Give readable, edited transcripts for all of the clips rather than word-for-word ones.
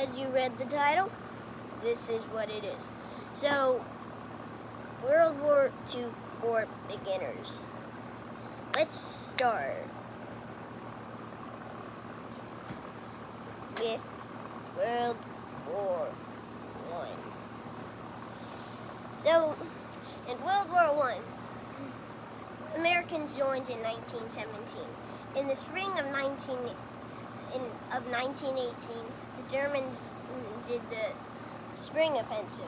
as you read the title, this is what it is. So, World War II for beginners. Let's start with World War I. So, in World War I, Americans joined in 1917. In the spring of 1918, the Germans did the Spring Offensive.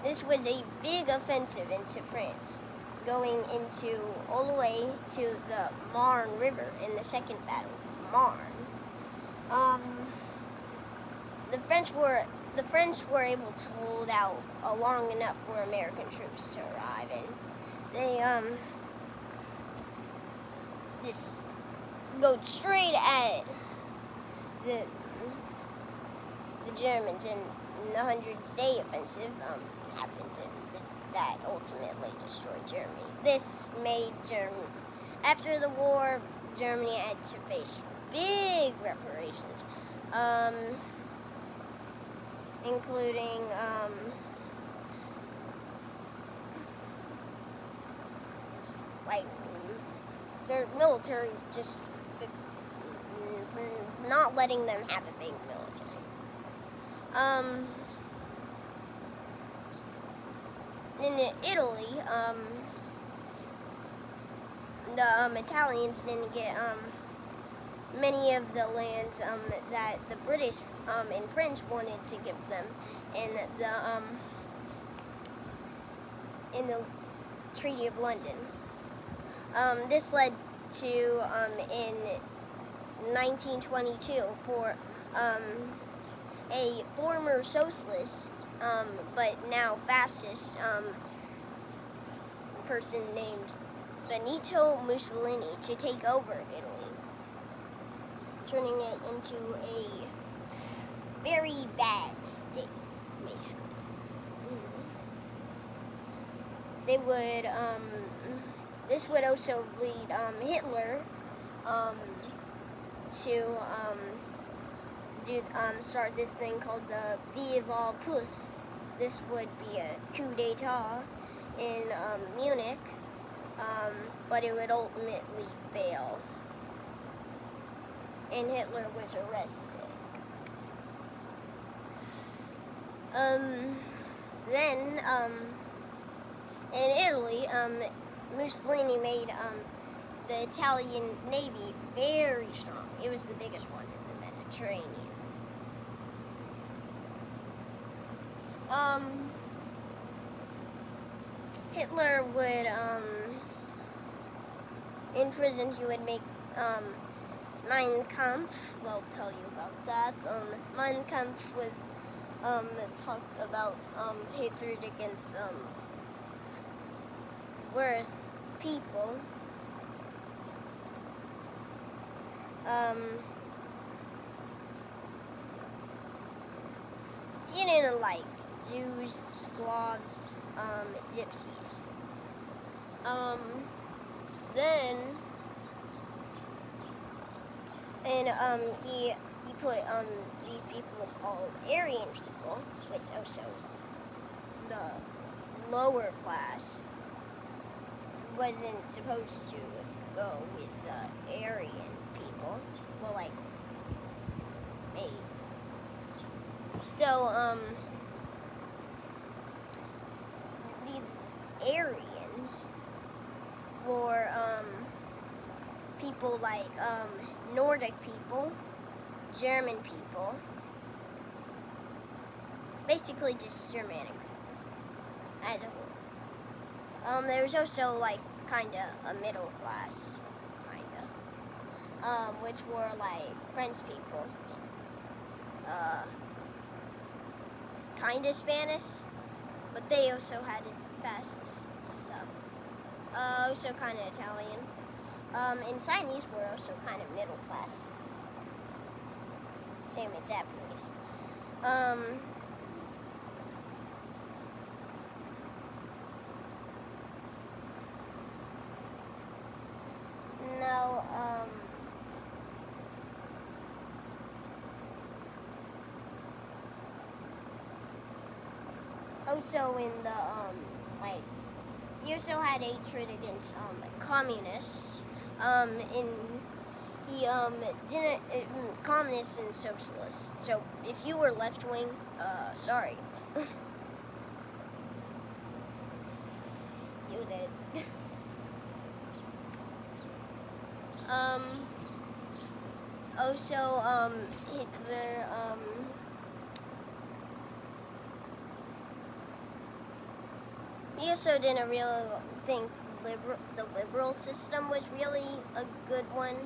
This was a big offensive into France, going into all the way to the Marne River in the second battle, Marne. The French were able to hold out long enough for American troops to arrive, and they just go straight at the Germans, and the 100-day offensive happened, and that ultimately destroyed Germany. This made Germany, after the war, Germany had to face big reparations, including like their military just not letting them have a big military. In Italy, the Italians didn't get many of the lands that the British and French wanted to give them in the Treaty of London. This led to in 1922 for a former socialist but now fascist person named Benito Mussolini to take over Italy, turning it into a very bad state, basically. They would, this would also lead Hitler to start this thing called the Viva Puss. This would be a coup d'etat in Munich, but it would ultimately fail, and Hitler was arrested. Then, in Italy, Mussolini made the Italian Navy very strong. It was the biggest one in the Mediterranean. Hitler would, in prison, he would make Mein Kampf. We'll tell you about that. Mein Kampf was talked about hatred against worse people. You didn't like Jews, Slavs, Gypsies. Then, and he put these people called Aryan people, which also the lower class wasn't supposed to go with Aryan people. Well, like me. So these Aryans were people like Nordic people, German people, basically just Germanic as a whole. There was also like kinda a middle class, which were like French people, kinda Spanish, but they also had fascist stuff. Also kinda Italian. And Chinese were also kind of middle class. Same as Japanese. Now, also in the like he also had hatred against communists. In he didn't communists and socialists. So if you were left wing, sorry, you did. Also Hitler he also didn't really think the liberal system was really a good one.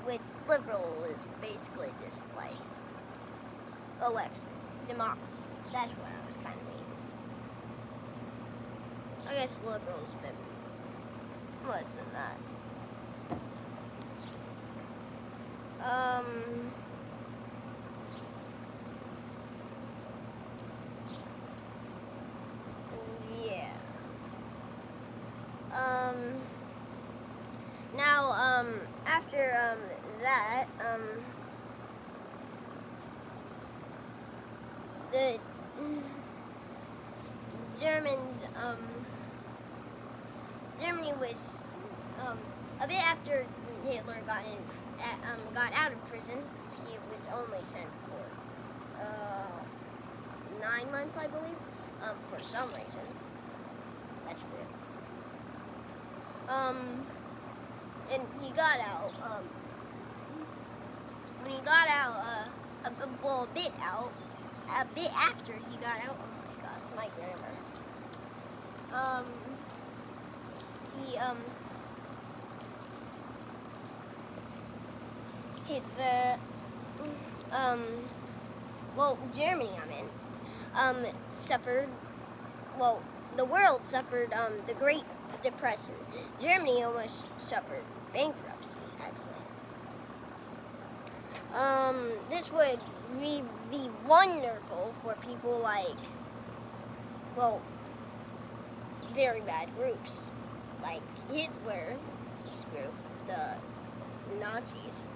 Which liberal is basically just like election, democracy. That's what I was kind of meaning. I guess liberal's been less than that. Yeah. Now, after, that, the Germans, Germany was, a bit after Hitler got out of prison. He was only sent for, 9 months, I believe, for some reason. That's weird. And he got out, when he got out, a bit after he got out, oh my gosh, my grammar. He, hit the, Germany, suffered, the world suffered, the Great Depression. Germany almost suffered bankruptcy, actually. This would be wonderful for people like, very bad groups, like Hitler's group, the Nazis.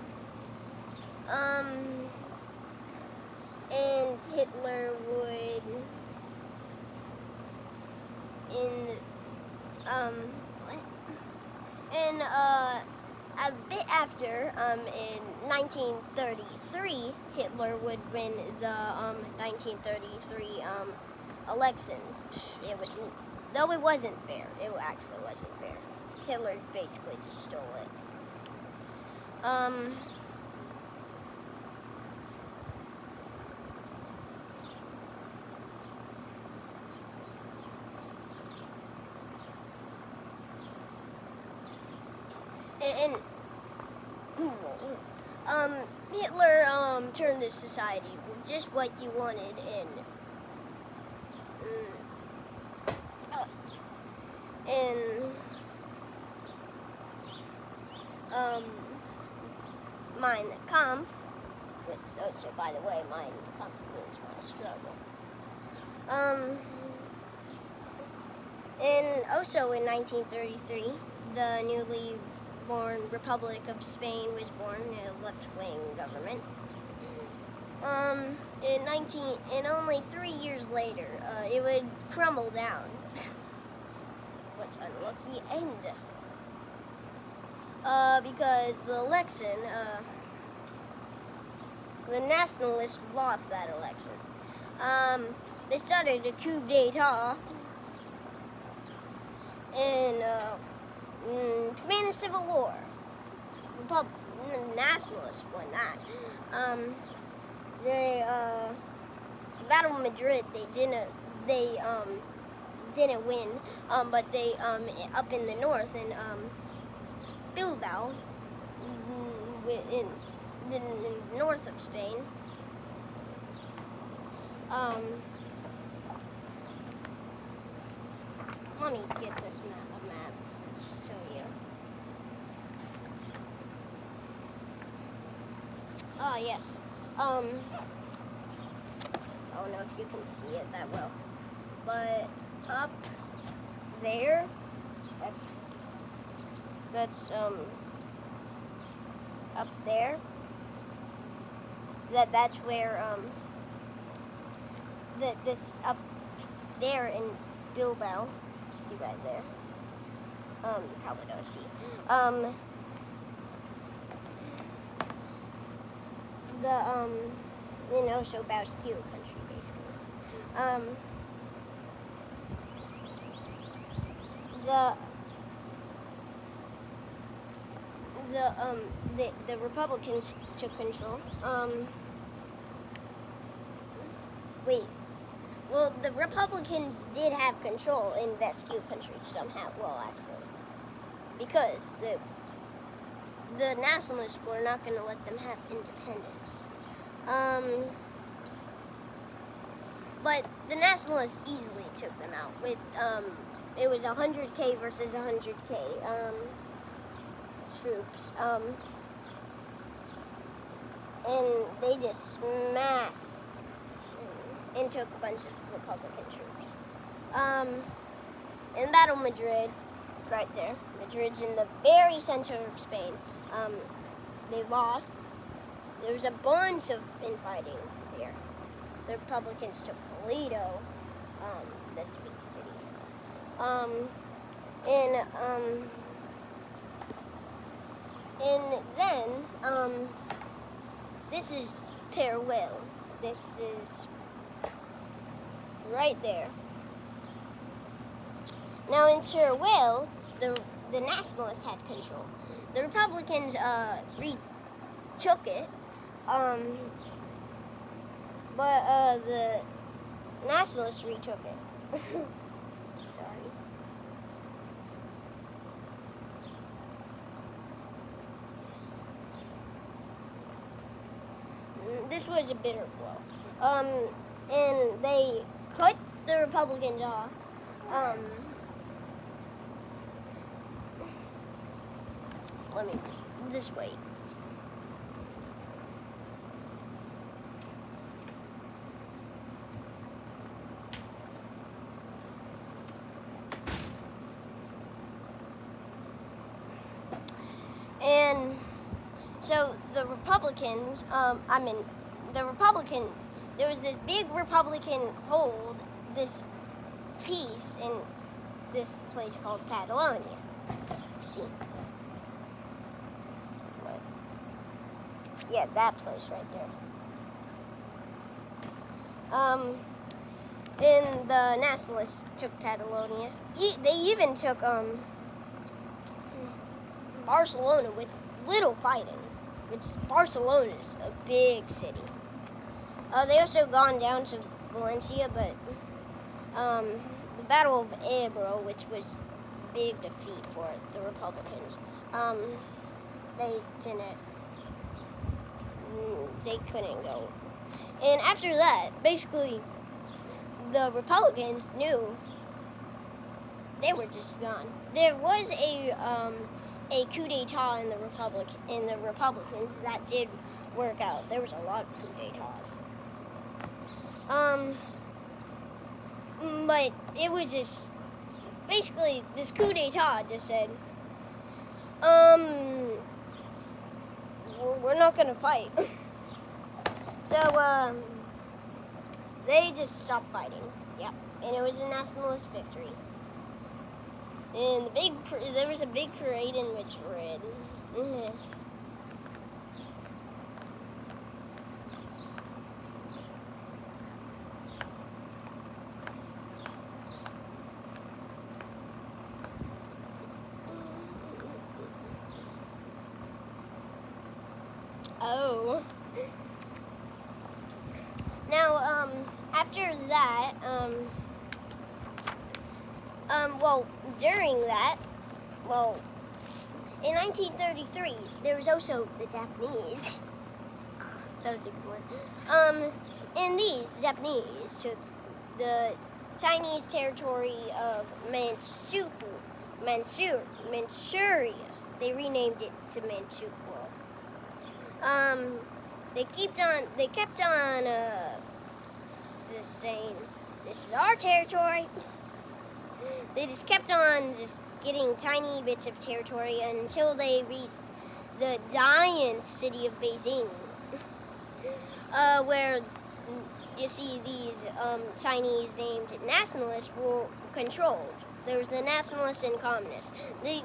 And Hitler would, a bit after, in 1933, Hitler would win the 1933 election. Though it wasn't fair. It actually wasn't fair. Hitler basically just stole it. Hitler turned the society just what you wanted in Mein Kampf, which also, by the way, Mein Kampf means my struggle. And also in 1933, the newly born Republic of Spain was born, a left-wing government. And only 3 years later, it would crumble down. What's unlucky end. Because the election, the nationalists lost that election. They started a coup d'etat and committed a civil war. Nationalists won that. Battle of Madrid, they didn't win, but they up in the north in Bilbao, in the north of Spain. Let me get this map to show you. Oh yes. I don't know if you can see it that well, but up there, that's up there. that's where this up there in Bilbao, see right there. You probably don't see. So Basque country basically. The Republicans took control. Wait. Well, the Republicans did have control in Basque country somehow. Well, actually, because the nationalists were not going to let them have independence. But the nationalists easily took them out with it was 100K versus 100K troops, and they just smashed and took a bunch of Republican troops. In Battle Madrid, right there, Madrid's in the very center of Spain. They lost. There was a bunch of infighting there. The Republicans took Toledo, that's a big city. And then, this is Teruel. This is right there. Now in Teruel, the nationalists had control. The Republicans retook it, but the nationalists retook it. Sorry. This was a bitter blow. And they cut the Republicans off. Let me just wait. And so the Republicans, there was this big Republican hold, this peace in this place called Catalonia. See? Yeah, that place right there. And the nationalists took Catalonia. They even took Barcelona with little fighting. Barcelona is a big city. They also gone down to Valencia, but the Battle of Ebro, which was big defeat for the Republicans, they couldn't go. And after that, basically, the Republicans knew they were just gone. There was a coup d'état in the Republicans that did work out. There was a lot of coup d'états. But it was just basically this coup d'état just said, we're not gonna fight. So they just stopped fighting. Yep, and it was a nationalist victory. And there was a big parade in Madrid. Mm-hmm. Oh. Now, after that, during that, in 1933, there was also the Japanese. That was a good one. And the Japanese took the Chinese territory of Manchuria. They renamed it to Manchukuo. They kept on just saying, this is our territory. They just kept on just getting tiny bits of territory until they reached the giant city of Beijing. where you see these Chinese named nationalists were controlled. There was the nationalists and communists. The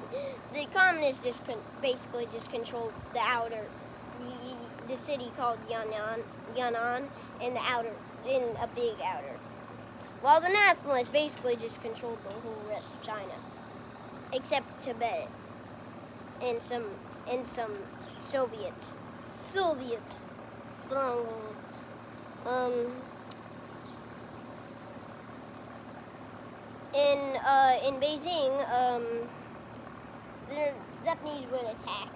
communists basically just controlled the outer, the city called Yan'an, and the outer, in a big outer. While the nationalists basically just controlled the whole rest of China, except Tibet and some Soviet strongholds. In Beijing, the Japanese would attack.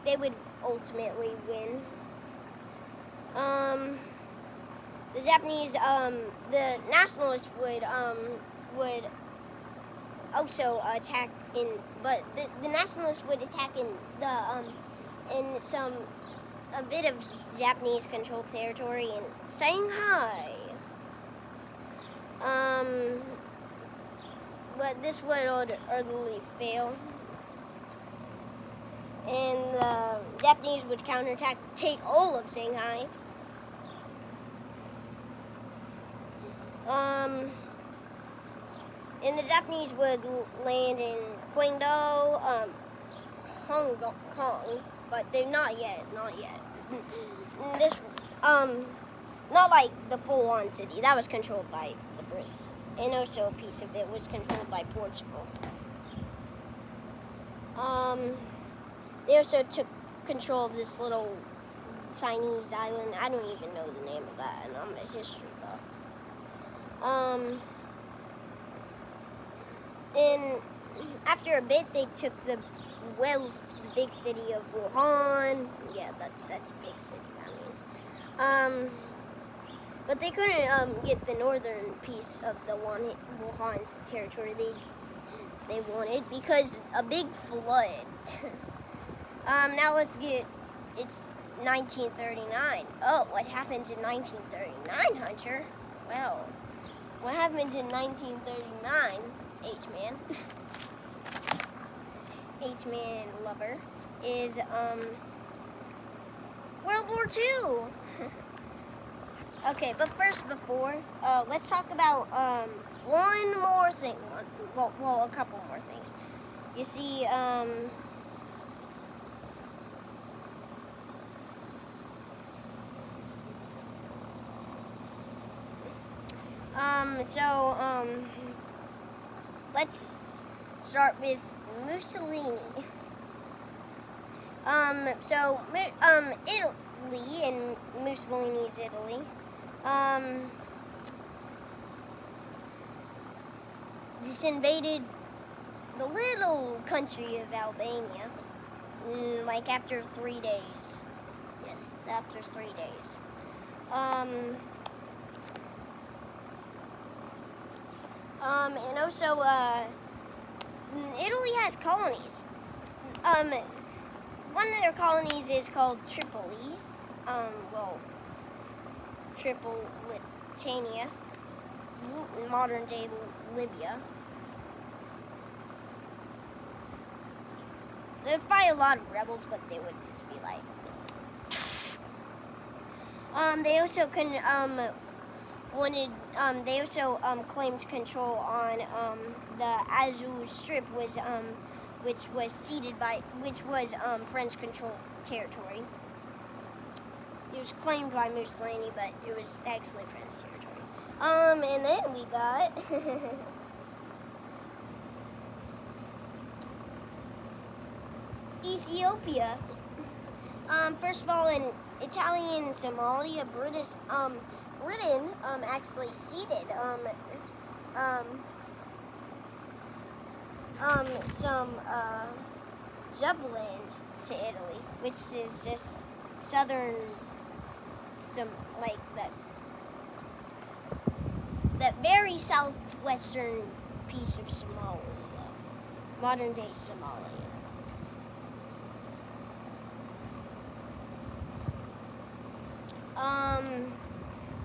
They would ultimately win. The Japanese, the nationalists would also attack but the nationalists would attack in a bit of Japanese-controlled territory in Shanghai. But this would utterly fail. And the Japanese would counterattack, take all of Shanghai. And the Japanese would land in Guangdong, Hong Kong, but they're not yet. This, not like the full-on city. That was controlled by the Brits. And also a piece of it was controlled by Portugal. They also took control of this little Chinese island. I don't even know the name of that, and I'm a history buff. And after a bit, they took the big city of Wuhan. Yeah, that's a big city, I mean. But they couldn't get the northern piece of the Wuhan territory they wanted because a big flood. Now it's 1939. Oh, what happened in 1939, Hunter? Well, what happened in 1939, H-Man? H-Man lover is, World War II. Okay, but first, let's talk about, one more thing. Well, a couple more things. You see, let's start with Mussolini. Italy and Mussolini's Italy, just invaded the little country of Albania, like after 3 days. Yes, after 3 days. And also, Italy has colonies. One of their colonies is called Tripoli. Tripolitania, modern day Libya. They'd fight a lot of rebels, but they would just be like. They also claimed control on the Azov Strip, which was French-controlled territory. It was claimed by Mussolini, but it was actually French territory. And then we got Ethiopia. First of all, in Italian Somalia, Britain actually ceded some Jubaland to Italy, which is just southern, that very southwestern piece of Somalia, modern day Somalia.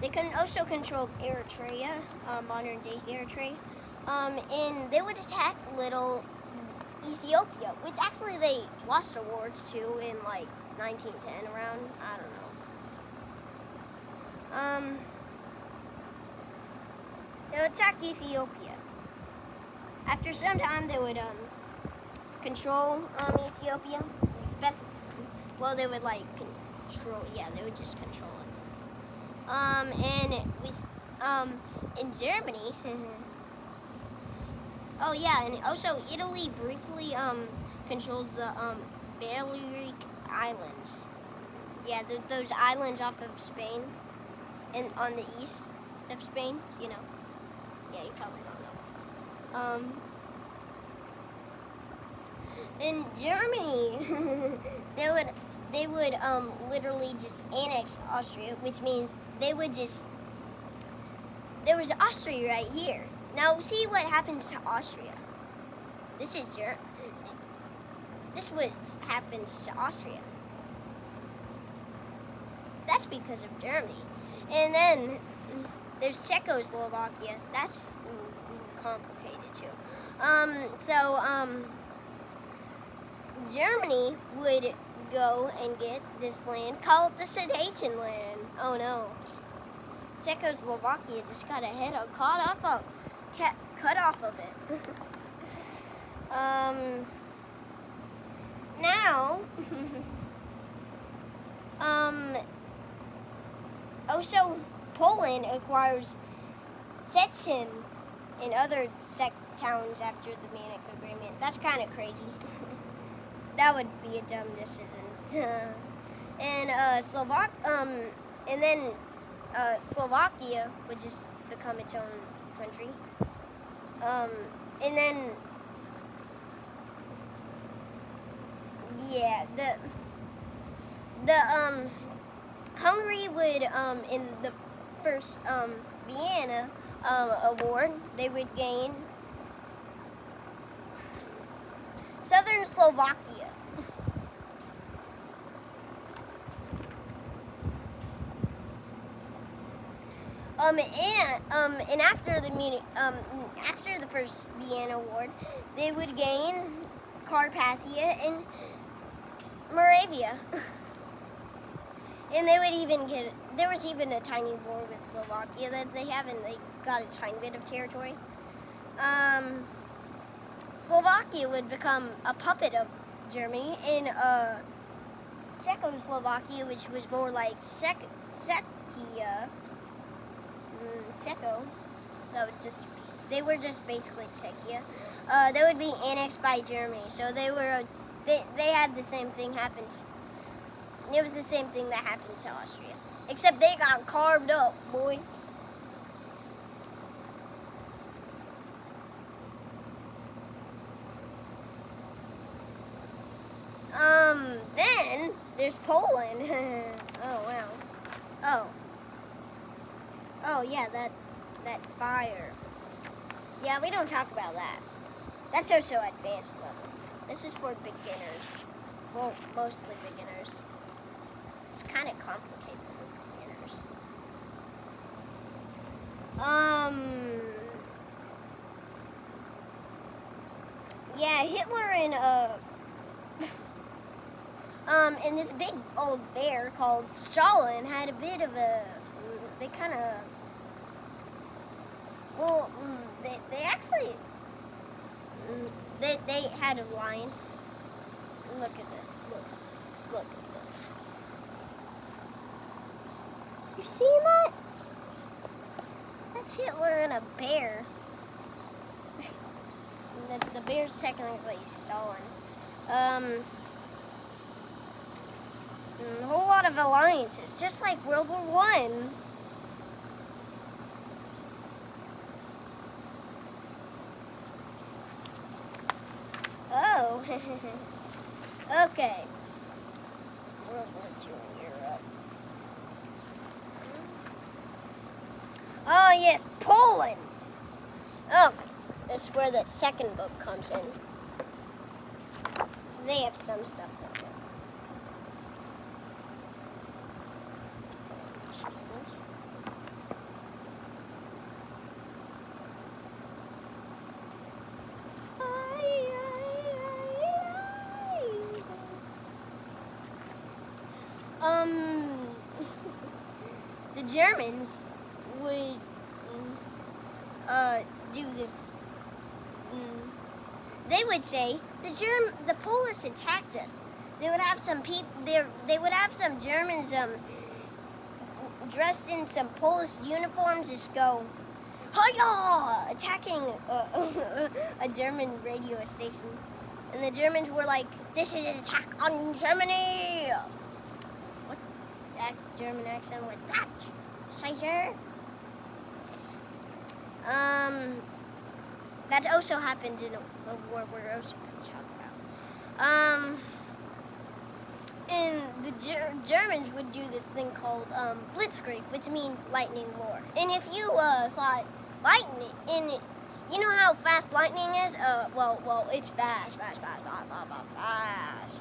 They can also control Eritrea, modern day Eritrea, and they would attack little Ethiopia, which actually they lost awards to in like 1910 around, I don't They would attack Ethiopia. After some time, they would control Ethiopia. Well, they would like control. Yeah, they would just control it. And with in Germany. Oh yeah, and also Italy briefly controls the Balearic Islands. Yeah, those islands off of Spain, and on the east of Spain. You know. Yeah, you probably don't know. In Germany, they would literally just annex Austria, which means they would just. There was Austria right here. Now see what happens to Austria. This is This what happens to Austria. That's because of Germany. And then there's Czechoslovakia. That's complicated too. Germany would go and get this land called the Sudetenland. Oh no. Czechoslovakia just got a head cut off of it. Now, also Poland acquires Szczecin and other towns after the Munich Agreement. That's kind of crazy. That would be a dumb decision. And Slovakia would just become its own country. And then, yeah, Hungary would in the first Vienna Award, they would gain Southern Slovakia. And after the first Vienna Award, they would gain Carpathia and Moravia. And they would even there was even a tiny war with Slovakia that they have, and they got a tiny bit of territory. Slovakia would become a puppet of Germany, and Czechoslovakia, which was more like Czechia. Czecho. They were just basically Czechia. They would be annexed by Germany. So they had the same thing happen. It was the same thing that happened to Austria, except they got carved up, boy. Then there's Poland. Oh wow. Oh yeah, that fire. Yeah, we don't talk about that. That's also advanced level. This is for beginners. Well, mostly beginners. It's kind of complicated for beginners. Yeah, Hitler and this big old bear called Stalin had a bit of a. They kind of. Well, they actually. They had an alliance. Look at this. Look at this. You seen that? That's Hitler and a bear. The bear's technically Stalin. A whole lot of alliances, just like World War One. Oh. Okay. World War II in Europe. Oh yes, Poland. Oh, that's where the second book comes in. They have some stuff like that. the Germans would do this. They would say the Polish attacked us. They would have some people. They would have some Germans dressed in some Polish uniforms just go, "Hiya!" attacking a German radio station, and the Germans were like, "This is an attack on Germany." What German accent was that? Scheiße. That also happened in a war we're also going to talk about. And the Germans would do this thing called Blitzkrieg, which means lightning war. And if you thought lightning, you know how fast lightning is? Well, it's fast,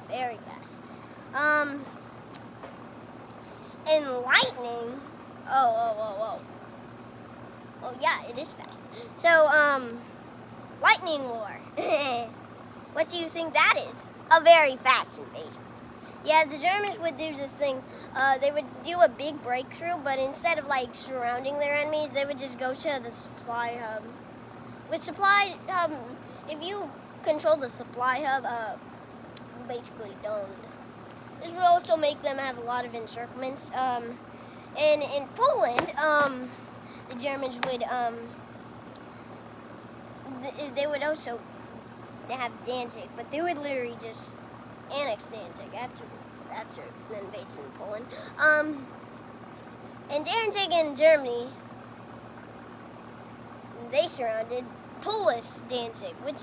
very fast. And lightning, oh, yeah, it is fast. So, lightning war. What do you think that is? A very fast invasion. Yeah, the Germans would do this thing. They would do a big breakthrough, but instead of like surrounding their enemies, they would just go to the supply hub. With supply hub, if you control the supply hub, you basically don't. This would also make them have a lot of encirclements. And in Poland, the Germans would they would also have Danzig, but they would literally just annex Danzig after the invasion of Poland. And Danzig in Germany, they surrounded Polish Danzig, which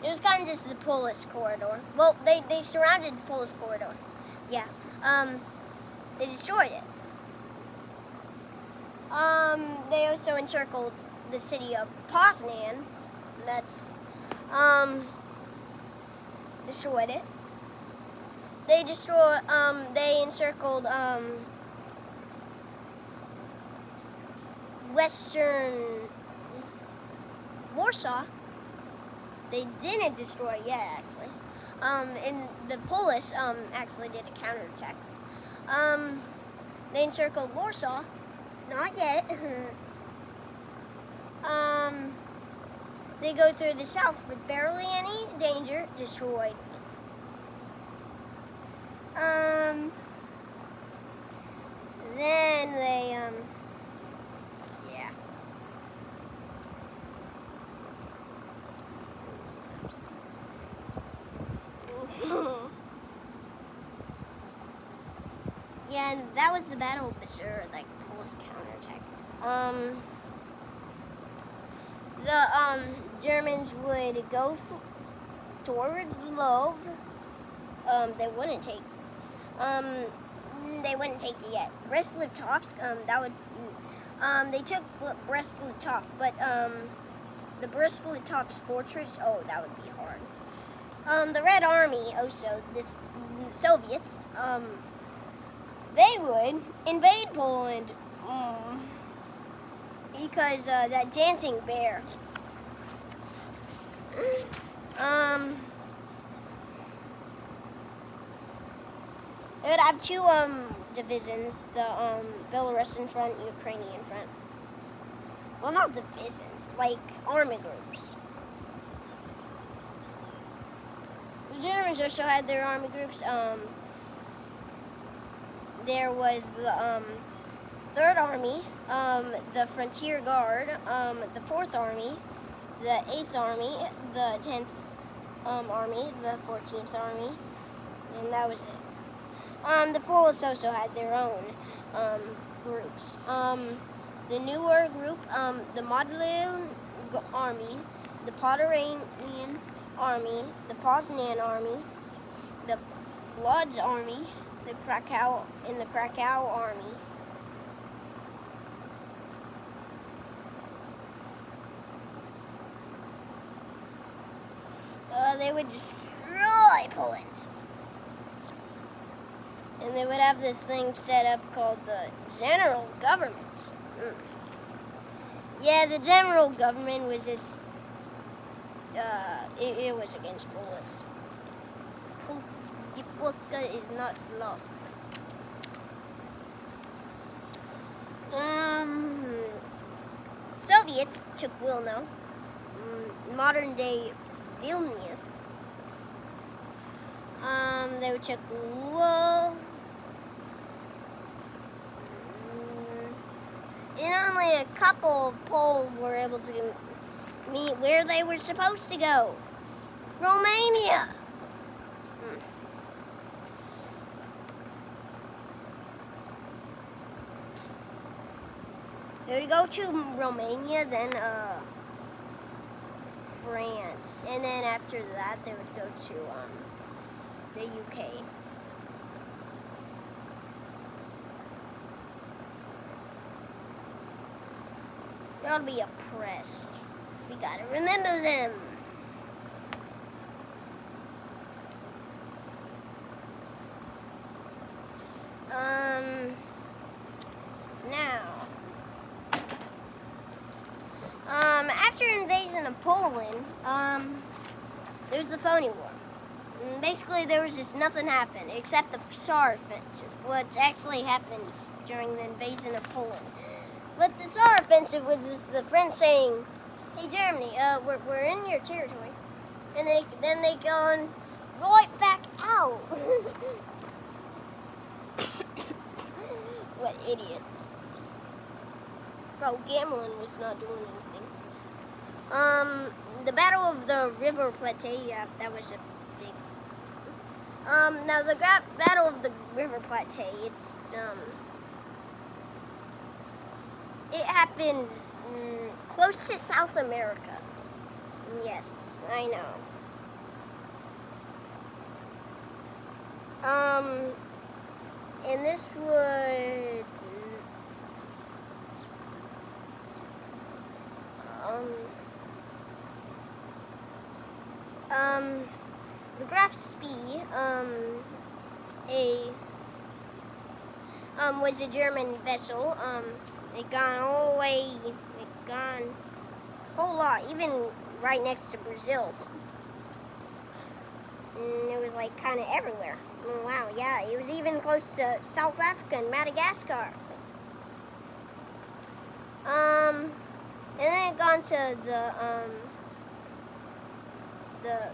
it was kind of just the Polish corridor. Well, they surrounded the Polish corridor. Yeah. They destroyed it. They also encircled the city of Poznan. That's destroyed it. They encircled Western Warsaw. They didn't destroy it yet, actually. And the Polish actually did a counterattack. They encircled Warsaw. Not yet. They go through the south with barely any danger. Destroyed. Then they, yeah. Yeah, and that was the Battle of Bajor, like Polish counterattack. The Germans would go towards Lvov. They wouldn't take it yet. Brest-Litovsk, they took Brest-Litovsk, but the Brest-Litovsk fortress, that would be hard. The Red Army, also, the Soviets, they would invade Poland, because that dancing bear. It would have two divisions, the Belarusian front, Ukrainian front. Well, not divisions, like army groups. The Germans also had their army groups. There was the 3rd Army, the Frontier Guard, the 4th Army, the 8th Army, the 10th Army, the 14th Army, and that was it. The Polish also had their own groups. The newer group, the Modlin Army, the Pomeranian Army, the Poznan Army, the Lodz Army, the Krakow Army. They would destroy Poland. And they would have this thing set up called the General Government. Yeah, the General Government was just, it was against Polish. Polska is not lost. Soviets took Wilno, modern-day Vilnius. They took Lwów. And only a couple of Poles were able to meet where they were supposed to go. Romania. They would go to Romania, then France, and then after that they would go to the UK. Y'all be oppressed. We gotta remember them. Now, after invasion of Poland, there was the Phony War. And basically, there was just nothing happened except the Tsar Offensive, what actually happened during the invasion of Poland. But the Tsar Offensive was just the French saying, "Hey Germany, we're in your territory," and then they go right back out. What idiots! Bro, gambling was not doing anything. The Battle of the River Plate, yeah, that was a big. Now the Battle of the River Plate, it happened close to South America. Yes, I know. And this would the Graf Spee was a German vessel. It gone all the way, it gone a whole lot, even right next to Brazil. And it was like kind of everywhere. Oh, wow, yeah, it was even close to South Africa and Madagascar. And then it gone to the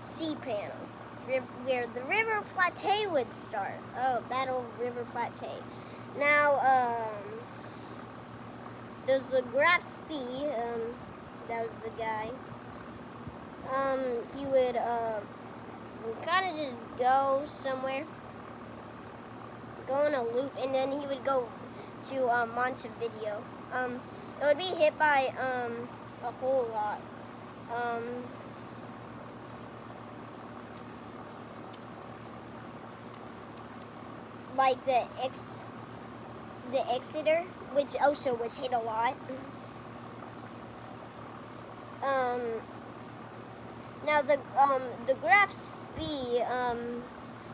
sea panel, where the River Plate would start. Oh, Battle of River Plate. Now, there's the Graf Spee, that was the guy. He would, kind of just go somewhere, go on a loop, and then he would go to, Montevideo. It would be hit by, a whole lot. Like the Exeter, which also was hit a lot. Now the Graf Spee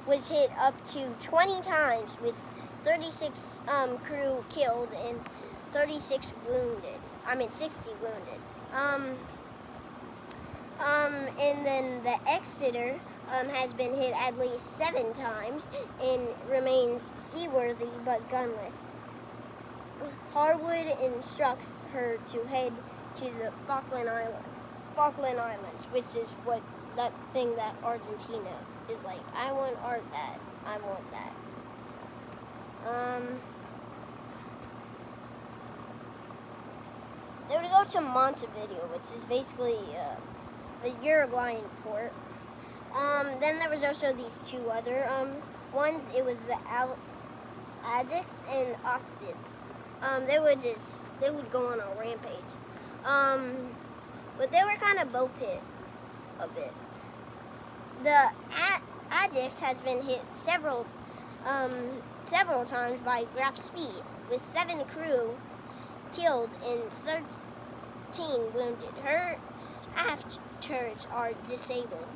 was hit up to 20 times with 36 crew killed and 36 wounded. 60 wounded. And then the Exeter has been hit at least 7 times and remains seaworthy but gunless. Harwood instructs her to head to the Falkland Islands, which is what that thing that Argentina is like. I want that. I want that. They would go to Montevideo, which is basically the Uruguayan port. Then there was also these 2 other ones. It was the Ajax and Auschwitz. They would go on a rampage. But they were kind of both hit a bit. The Ajax has been hit several times by Graf Spee, with 7 crew killed and 13 wounded. Her aft turrets are disabled.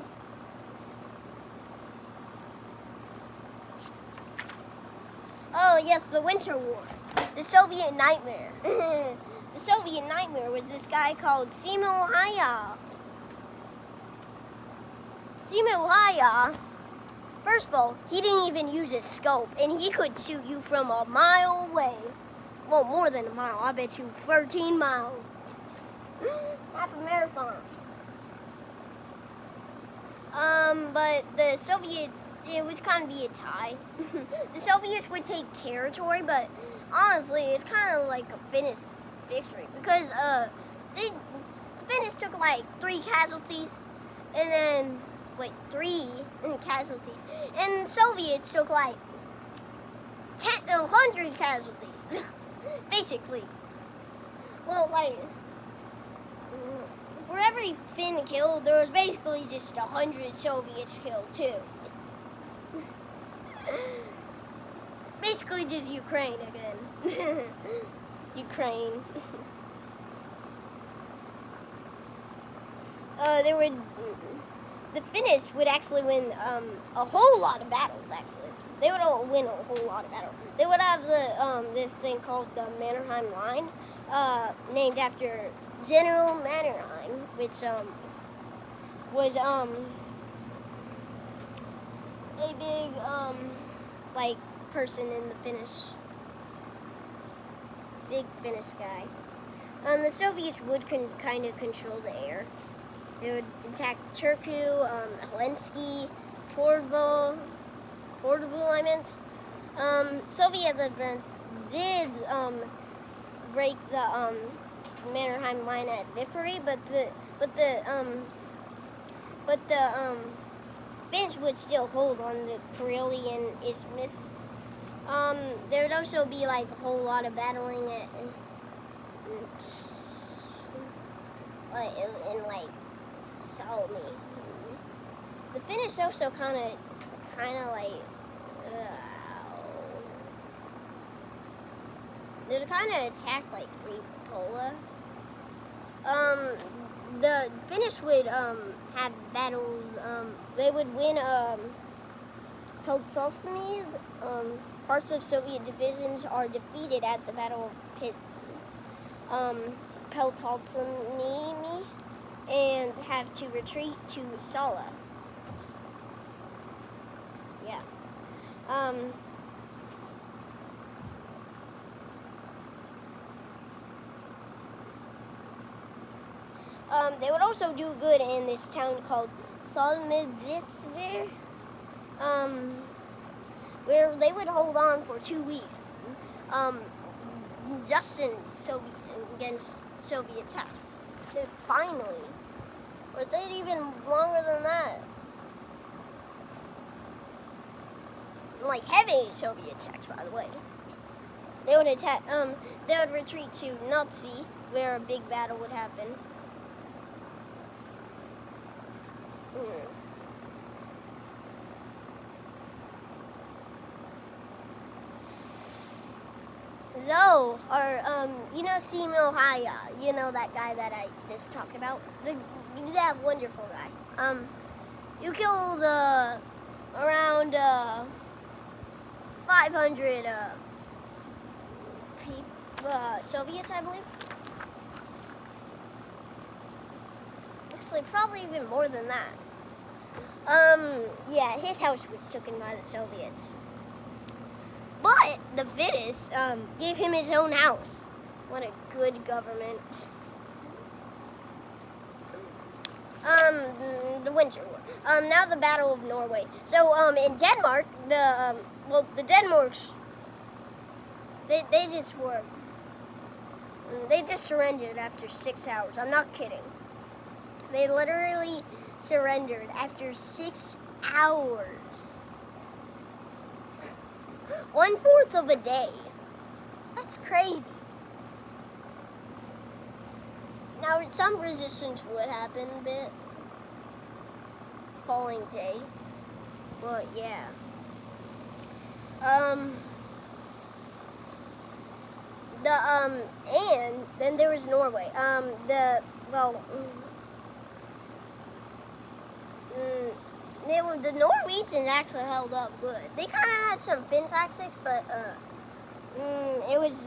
Oh yes, the Winter War. The Soviet Nightmare. The Soviet Nightmare was this guy called Seymour Haya. Seymour Haya, first of all, he didn't even use his scope, and he could shoot you from a mile away. Well, more than a mile. I bet you 13 miles. half a marathon. But the Soviets, it was kind of be a tie. The Soviets would take territory, but honestly, it's kind of like a Finnish victory because the Finnish took like 3 casualties, and then 3 casualties, and the Soviets took like 100 casualties, basically. Well, like, for every Finn killed, there was basically just 100 Soviets killed too. Basically just Ukraine again. Ukraine. The Finnish would actually win a whole lot of battles. Actually, they would win a whole lot of battles. They would have the this thing called the Mannerheim Line, named after General Mannerheim, which was a big like person in the big Finnish guy. The Soviets would kind of control the air. They would attack Turku, Helsinki, Porvoo, I meant. Soviet advance did break the Mannerheim Line at Viipuri, but the Finns would still hold on the Karelian Isthmus. There would also be like a whole lot of battling in like Salmi. The Finnish also kind of like they kind of attacked like Ripola. The Finnish would have battles. They would win Peltsalmi. Parts of Soviet divisions are defeated at the Battle of Peltsalmi and have to retreat to Sala. Yeah. They would also do good in this town called Solmedzitsvir, where they would hold on for 2 weeks, just against Soviet attacks. Then finally, or is it even longer than that? Like heavy Soviet attacks, by the way. They would attack. They would retreat to Nazi, where a big battle would happen. Though, or you know Simo Haya, you know that guy that I just talked about, that wonderful guy. You killed around 500 Soviets, I believe. Actually, probably even more than that. Yeah, his house was taken by the Soviets. But the Finnish gave him his own house. What a good government. The Winter War. Now the Battle of Norway. So, in Denmark, the Denmarks, they just surrendered after 6 hours. I'm not kidding. They literally surrendered after 6 hours. 1/4 of a day. That's crazy. Now, some resistance would happen a bit. Following day. But, yeah. And then there was Norway. The Norwegians actually held up good. They kind of had some Finn tactics, but it was a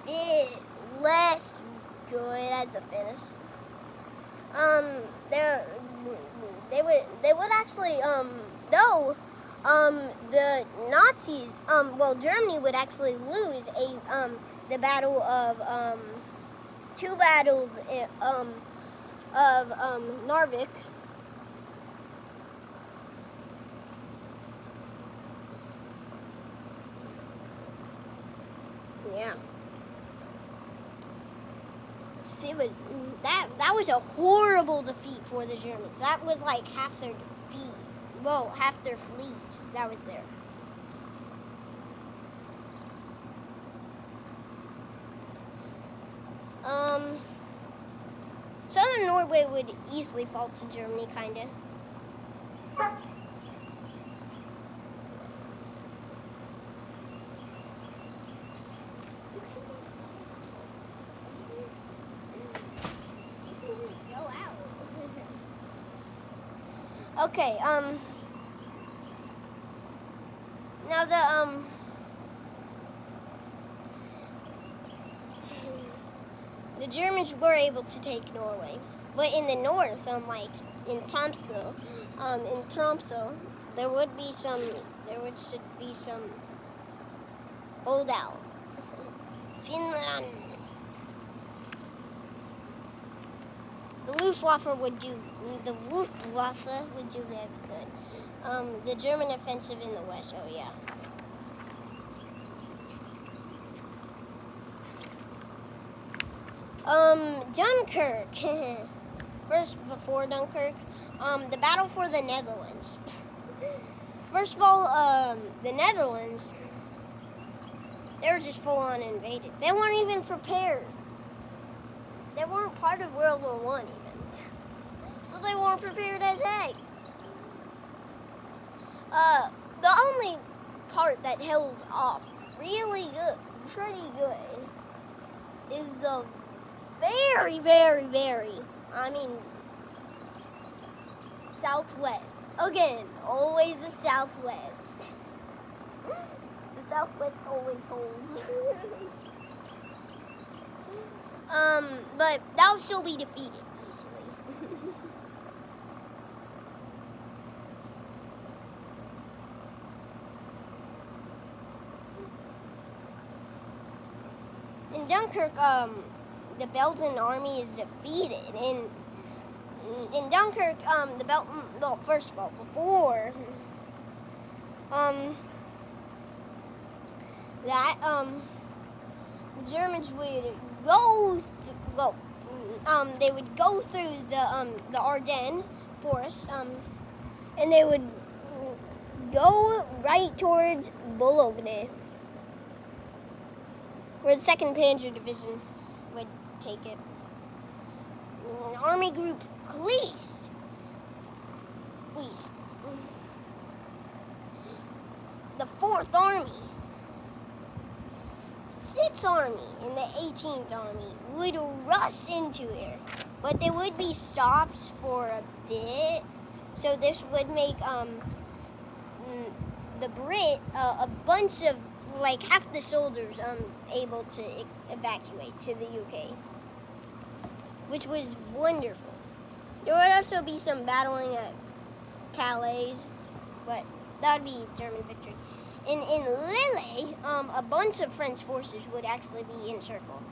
bit less good as the Finnish. They would actually the Nazis Germany would actually lose the battle of 2 battles of Narvik. Yeah. That was a horrible defeat for the Germans. That was like half their defeat. Well, half their fleet that was there. Southern Norway would easily fall to Germany, kinda. Okay, now the Germans were able to take Norway, but in the north, like in Tromsø, there should be some holdout. Finland. The Luftwaffe would do very good. The German offensive in the west, oh yeah. Dunkirk. First, before Dunkirk, the battle for the Netherlands. First of all, the Netherlands, they were just full on invaded. They weren't even prepared. They weren't part of World War I even. So they weren't prepared as heck. The only part that held off pretty good, is the very, Southwest. Again, always the Southwest. The Southwest always holds. But that'll still be defeated easily. In Dunkirk, the Belgian army is defeated. In Dunkirk, first of all, before that, the Germans would they would go through the Ardennes forest, and they would go right towards Boulogne, where the 2nd Panzer Division would take it. Army Group Police. The 4th Army, 6th Army, and the 18th Army would rush into there, but they would be stopped for a bit. So this would make the Brit a bunch of like half the soldiers able to evacuate to the UK, which was wonderful. There would also be some battling at Calais, but that would be German victory. In Lille, a bunch of French forces would actually be encircled.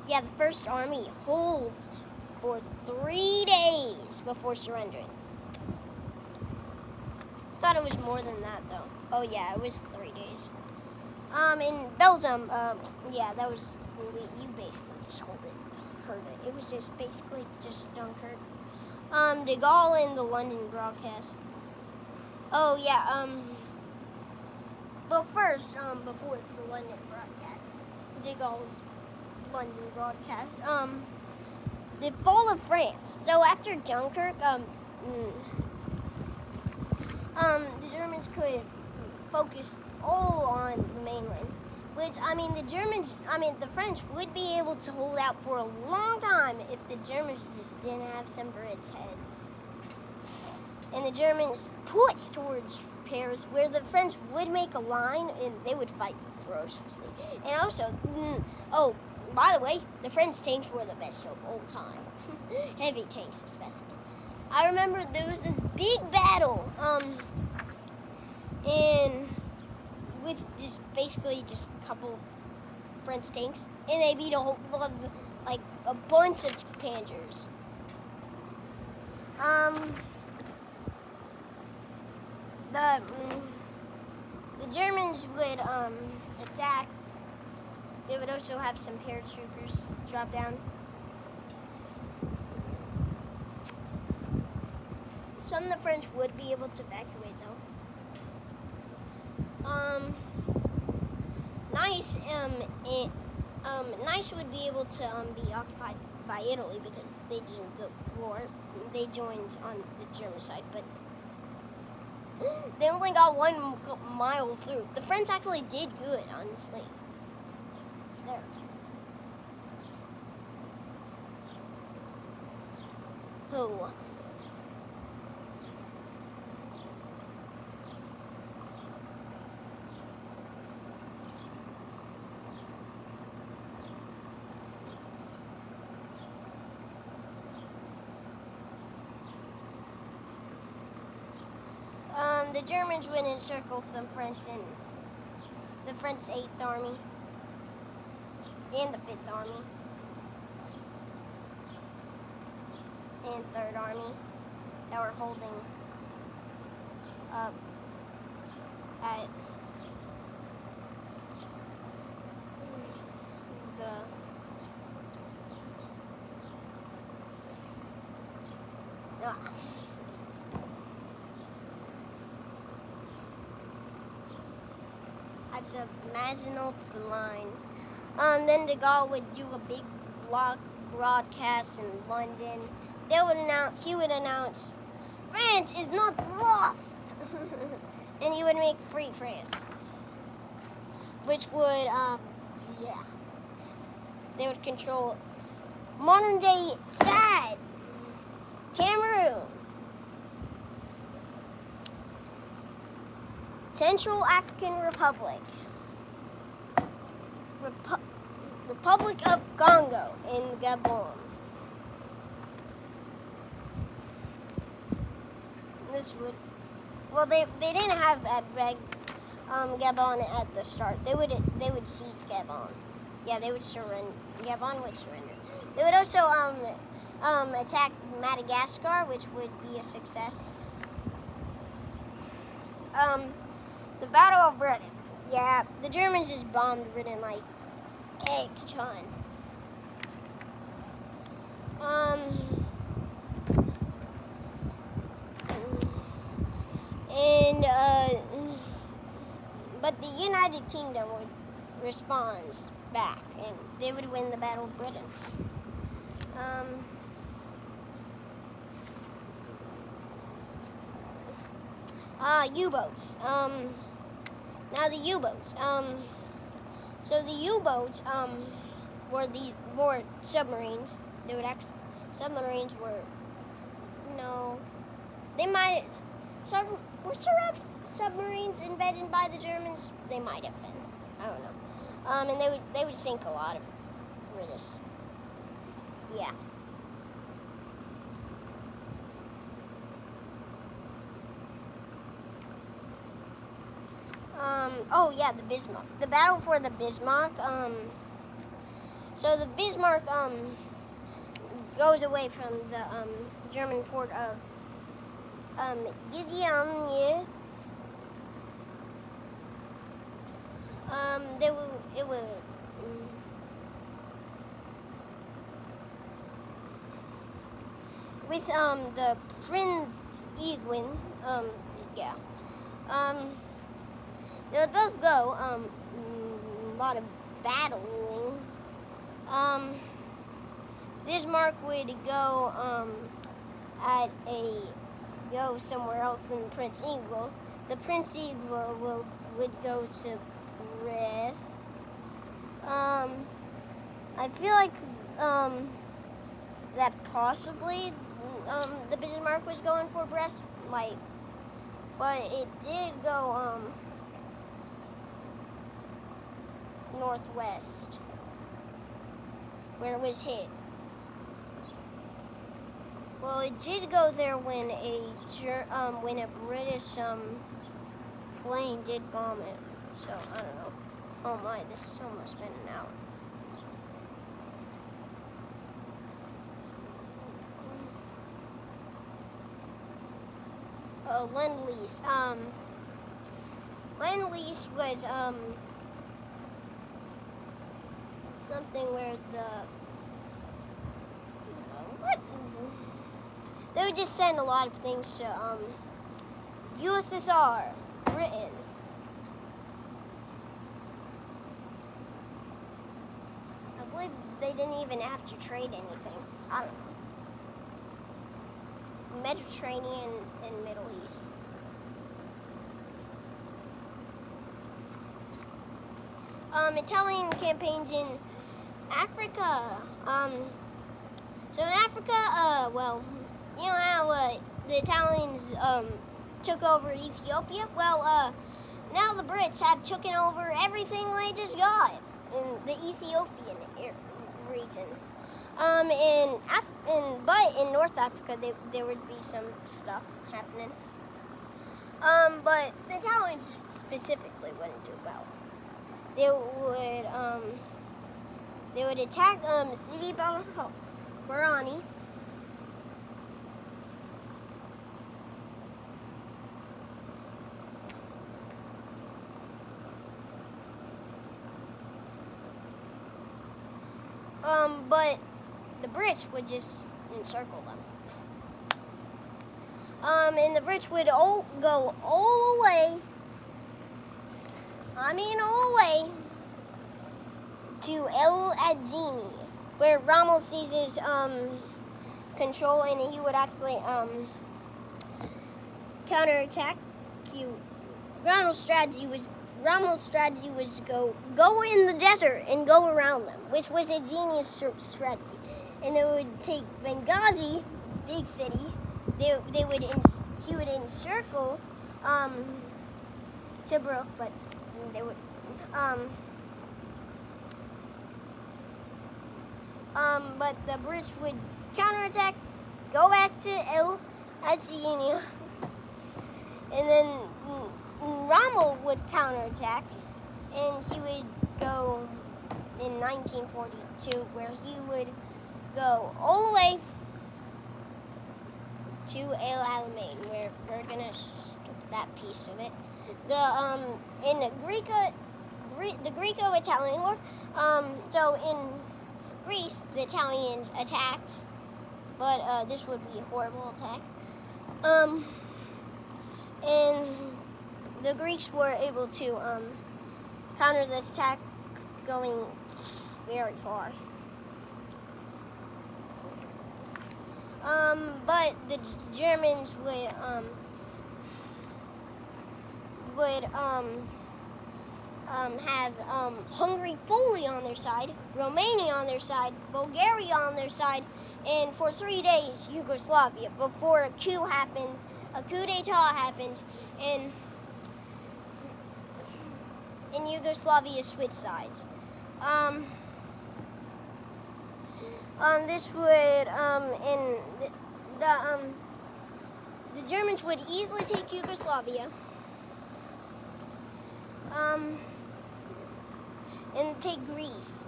Yeah, the 1st Army holds for 3 days before surrendering. I thought it was more than that, though. Oh yeah, it was 3 days. In Belgium, yeah, that was, you basically just heard it. It was just basically just Dunkirk. De Gaulle in the London broadcast. Oh yeah, well first, before the London broadcast, De Gaulle's London broadcast, the fall of France. So after Dunkirk, the Germans could focus all on the mainland, which, the French would be able to hold out for a long time if the Germans just didn't have some Brits' heads. And the Germans pushed towards Paris, where the French would make a line and they would fight ferociously. And also, oh, by the way, the French tanks were the best of all time. Heavy tanks especially. I remember there was this big battle, with just basically just a couple French tanks, and they beat like a bunch of Panzers. The Germans would attack. They would also have some paratroopers drop down. Some of the French would be able to evacuate, though. Nice would be able to be occupied by Italy because they didn't go to war. They joined on the German side, but they only got 1 mile through. The French actually did good, honestly. There. Oh. The Germans went and encircled some French in the French 8th Army and the 5th Army and 3rd Army that were holding up at the Maginot Line. Then de Gaulle would do a big broadcast in London. He would announce, France is not lost, and he would make free France, which would, they would control modern day Chad, Cameroon, Central African Republic, Republic of Congo, and Gabon. They didn't have Gabon at the start. They would seize Gabon. Yeah, they would surrender. Gabon would surrender. They would also attack Madagascar, which would be a success. The Battle of Britain. Yeah, the Germans just bombed Britain like a ton. But the United Kingdom would respond back, and they would win the Battle of Britain. U-boats. Now the U-boats. So the U-boats were submarines. Submarines were were submarines invented by the Germans? They might have been. I don't know. And they would sink a lot of British. Yeah. The Bismarck. The battle for the Bismarck. So the Bismarck goes away from the German port of Gdynia. With the Prince Eugen. They would both go, a lot of battling. Bismarck would go, go somewhere else than Prince Eagle. The Prince Eagle would go to Brest. I feel like, that possibly, the Bismarck was going for Brest, but it did go, northwest, where it was hit. Well, it did go there when a British plane did bomb it. So I don't know. Oh my, this has almost been an hour. Lend-Lease. Lend-Lease was something where what? They would just send a lot of things to USSR, Britain. I believe they didn't even have to trade anything. I don't know. Mediterranean and Middle East. Italian campaigns in Africa. So in Africa, well, you know how the Italians took over Ethiopia? Well, now the Brits have taken over everything they just got in the Ethiopian region. But in North Africa, there would be some stuff happening. But the Italians specifically wouldn't do well. They would attack Sidi Barani. But the Brits would just encircle them. And the Brits would go all the way, all the way to El Adini, where Rommel seizes control, and he would actually counterattack. Rommel's strategy was go in the desert and go around them, which was a genius strategy. And they would take Benghazi, big city. He would encircle Tobruk, but they would but the British would counterattack, go back to El Adini, and then Rommel would counterattack, and he would go in 1942, where he would go all the way to El Alamein, where we're gonna skip that piece of it. In the Greco-Italian War. So in Greece, the Italians attacked, but this would be a horrible attack. And the Greeks were able to counter this attack, going very far. But the Germans would have Hungary fully on their side, Romania on their side, Bulgaria on their side, and for 3 days Yugoslavia, before a coup d'etat happened, and Yugoslavia switched sides. This would the Germans would easily take Yugoslavia, and take Greece,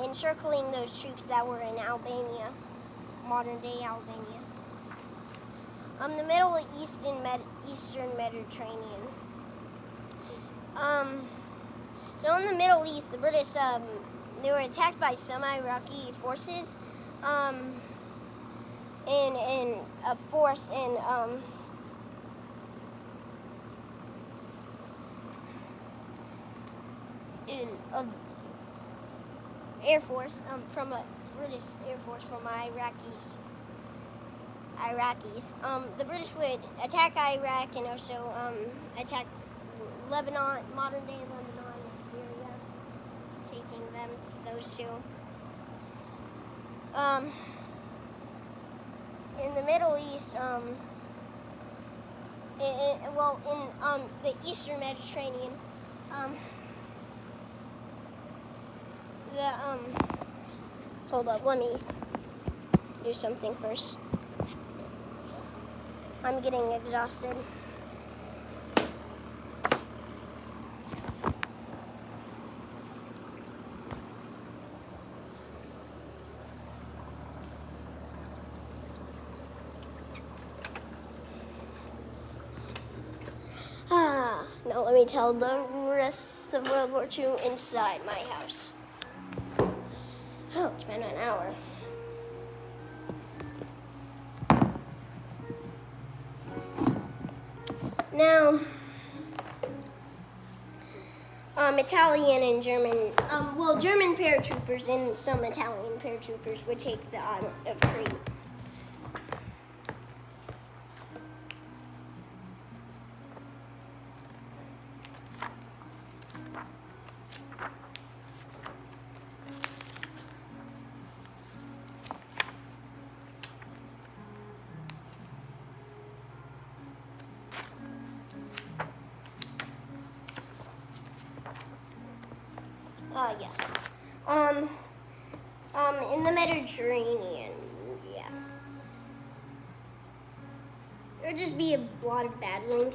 encircling those troops that were in Albania, modern-day Albania. The Middle East and Eastern Mediterranean. So in the Middle East, the British they were attacked by some Iraqi forces, in a force in Air Force, from a British Air Force, from Iraqis. The British would attack Iraq and also attack Lebanon, modern-day Lebanon and Syria, taking those two. In the Middle East, in the Eastern Mediterranean, hold up, let me do something first. I'm getting exhausted. Now let me tell the rest of World War II inside my house. Oh, it's been an hour. Now, Italian and German, German paratroopers and some Italian paratroopers would take the island of Crete. Yes. In the Mediterranean, yeah. There would just be a lot of battling,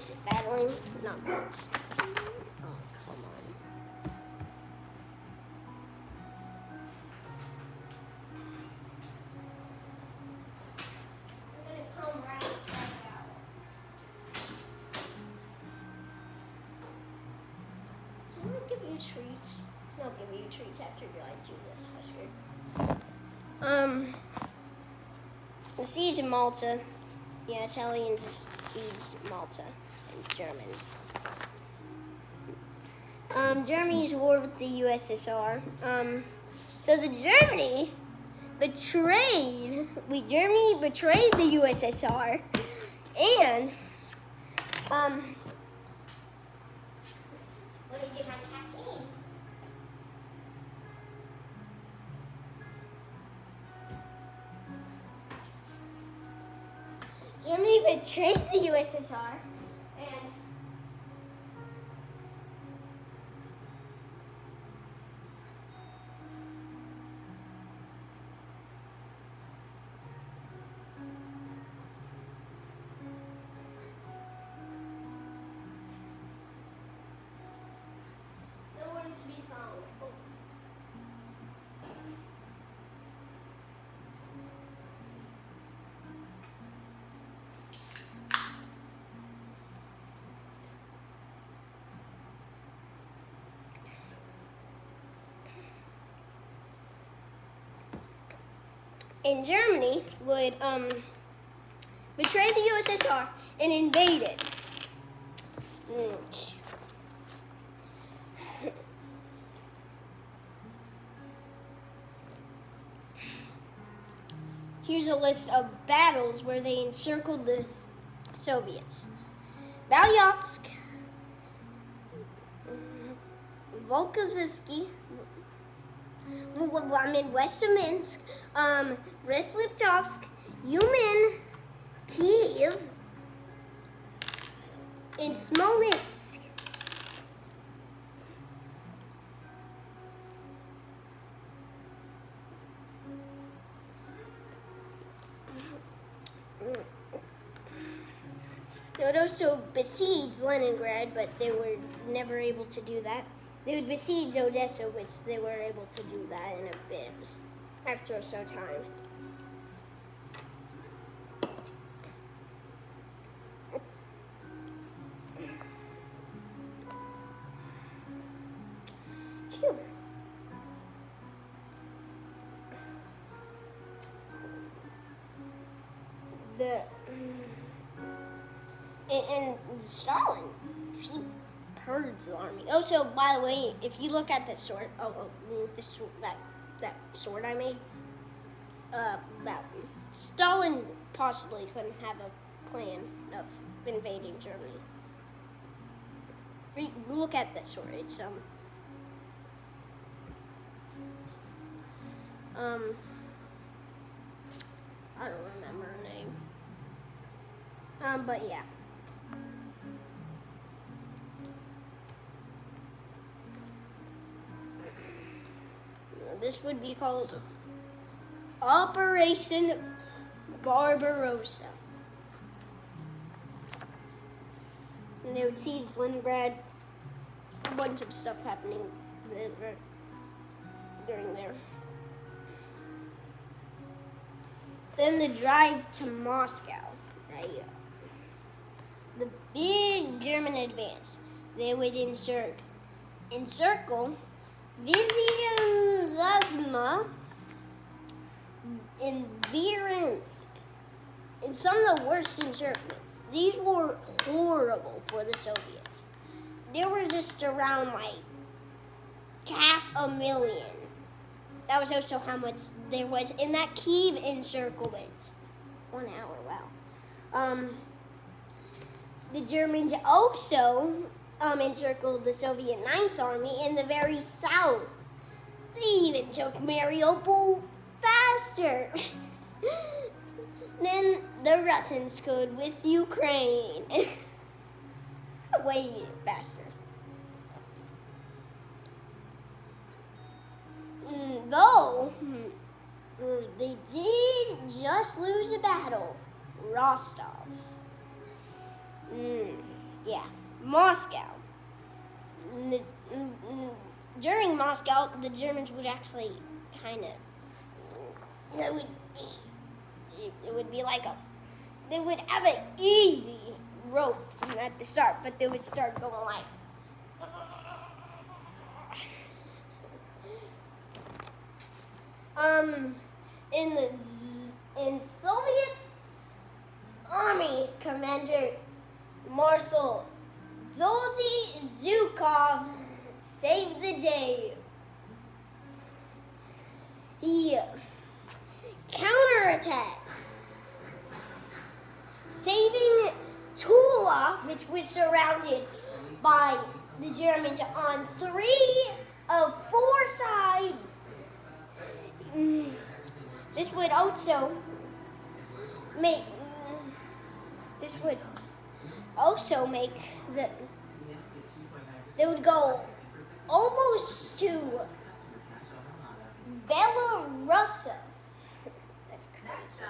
not boats. Oh, come on. I'm gonna come right back out. So I'm gonna give you treats. I'll give you treats after I do this, Husker. The siege of Malta. Yeah, Italians just seized Malta and Germans. Germany's war with the USSR. So Germany betrayed the USSR, and let me get my caffeine. Germany betrays the USSR, and nowhere to be found. Oh. And Germany would betray the USSR and invade it. Here's a list of battles where they encircled the Soviets. Balyotsk, Volkovsky, west of Minsk, Brest-Litovsk, Uman, Kiev, and Smolensk. They would also besiege Leningrad, but they were never able to do that. They would besiege Odessa, which they were able to do that in a bit after some time. Phew. And Stalin, he purged the army. Oh, so by the way, if you look at the sword, that sword I made, that Stalin possibly couldn't have a plan of invading Germany. Look at that sword. It's I don't remember her name. But yeah. This would be called Operation Barbarossa. And they would seize Leningrad, a bunch of stuff happening during there. Then the drive to Moscow. The big German advance. they would encircle Vyazma and Bryansk in some of the worst encirclements. These were horrible for the Soviets. There were just around like 500,000. That was also how much there was in that Kiev encirclement. 1 hour, wow. The Germans also encircled the Soviet Ninth Army in the very south. They even took Mariupol faster than the Russians could with Ukraine. Way faster. Though they did just lose a battle, Rostov. Yeah, Moscow. During Moscow, the Germans would actually kind of, it would be like they would have an easy rope at the start, but they would start going like, in Soviet Army Commander Marshal Zolty Zhukov saved the day. He counterattacks, saving Tula, which was surrounded by the Germans on 3 of 4 sides. This would also make they would go almost to Belarus. That's crazy.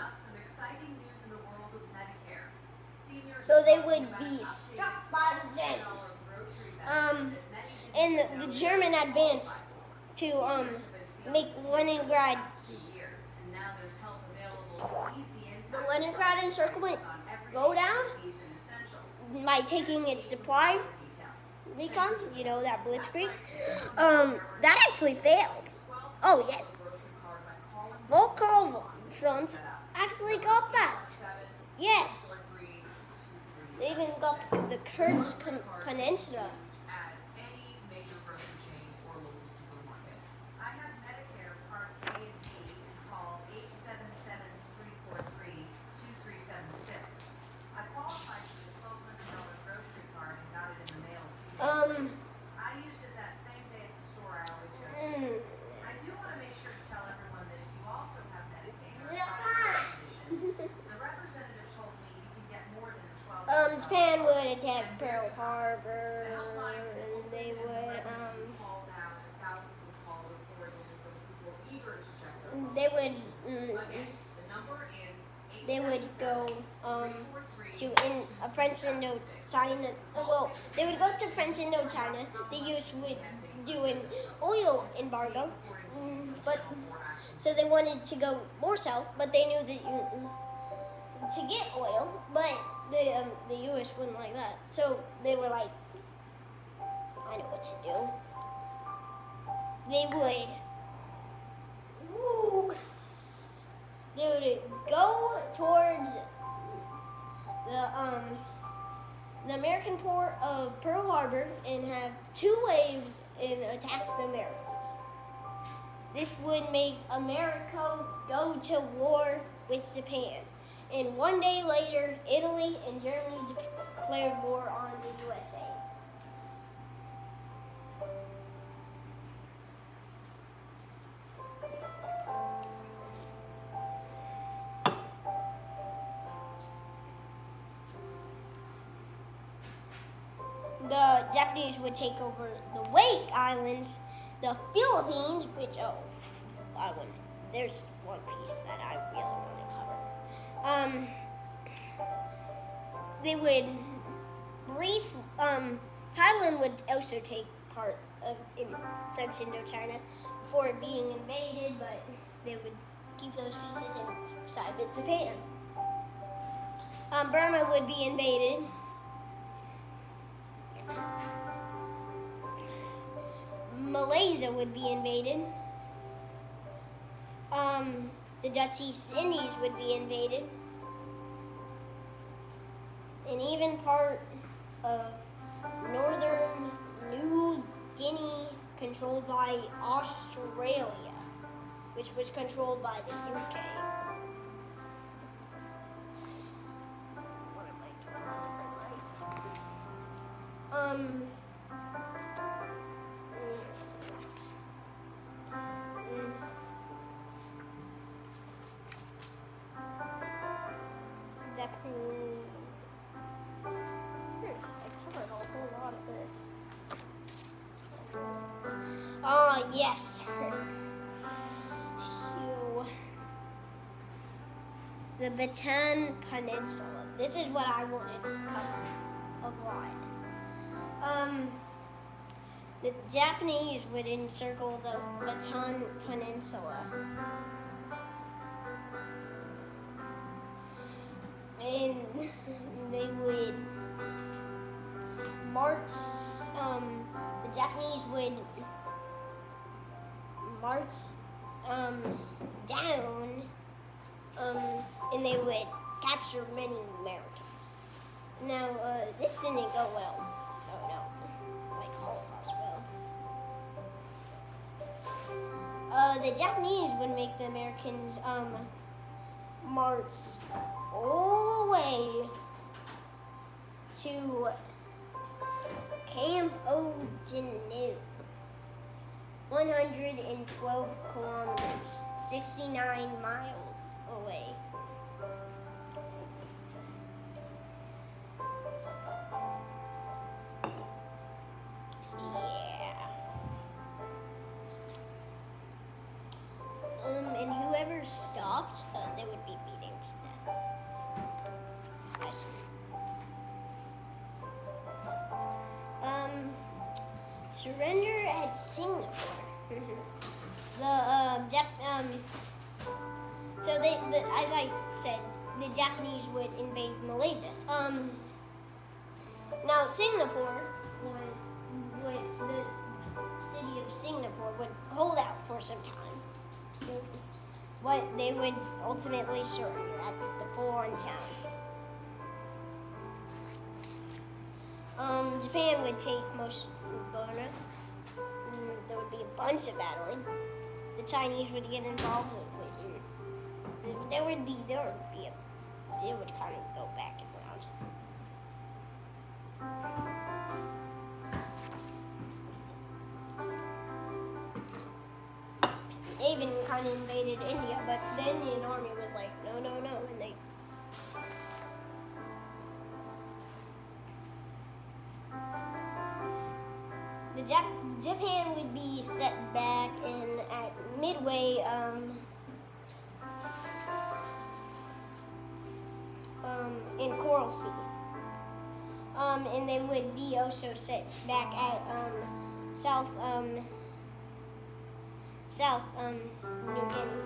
So they would be struck by the Germans. And the German advance to make Leningrad the Leningrad encirclement go down by taking its supply recon, that blitzkrieg. That actually failed. Oh yes, Volkov front actually got that. Yes, they even got the Kursk Peninsula. I used it that same day at the store I always go to. I do want to make sure to tell everyone that if you also have Medicaid or a condition, the representative told me you can get more than the 12. Japan would attack Pearl Harbor, and they would go to French Indochina. Well, they would go to French Indochina. The U.S. would do an oil embargo, but so they wanted to go more south, but they knew that to get oil, but the U.S. wouldn't like that. So they were like, I know what to do. They would go towards the American port of Pearl Harbor and have 2 waves and attack the Americans. This would make America go to war with Japan. And 1 day later, Italy and Germany declared war on the USA. The Japanese would take over the Wake Islands, the Philippines, which, there's one piece that I really want to cover. They would Thailand would also take part in French Indochina before being invaded, but they would keep those pieces and side with Japan. Burma would be invaded. Malaysia would be invaded. The Dutch East Indies would be invaded. And even part of northern New Guinea, controlled by Australia, which was controlled by the UK. What am I doing with my life? Definitely. I covered a whole lot of this. Oh, yes. Phew. The Bataan Peninsula. This is what I wanted to cover a lot. The Japanese would encircle the Bataan Peninsula. And they would march, the Japanese would march down, and they would capture many Americans. Now, this didn't go well. Oh no, like Holocaust will. The Japanese would make the Americans march all the way to Camp Oudinot, 112 kilometers, 69 miles away. And whoever stopped, they would be beaten to death. Yes. Surrender at Singapore. As I said, the Japanese would invade Malaysia. Now Singapore the city of Singapore would hold out for some time. But they would ultimately surrender at the full-on town. Japan would take most of Burma. There would be a bunch of battling. The Chinese would get involved with it. It would kind of go back and around. They even kind of invaded India, but the Indian army was like, no, and they. Japan would be set back and at Midway, in Coral Sea. And they would be also set back at South New Guinea.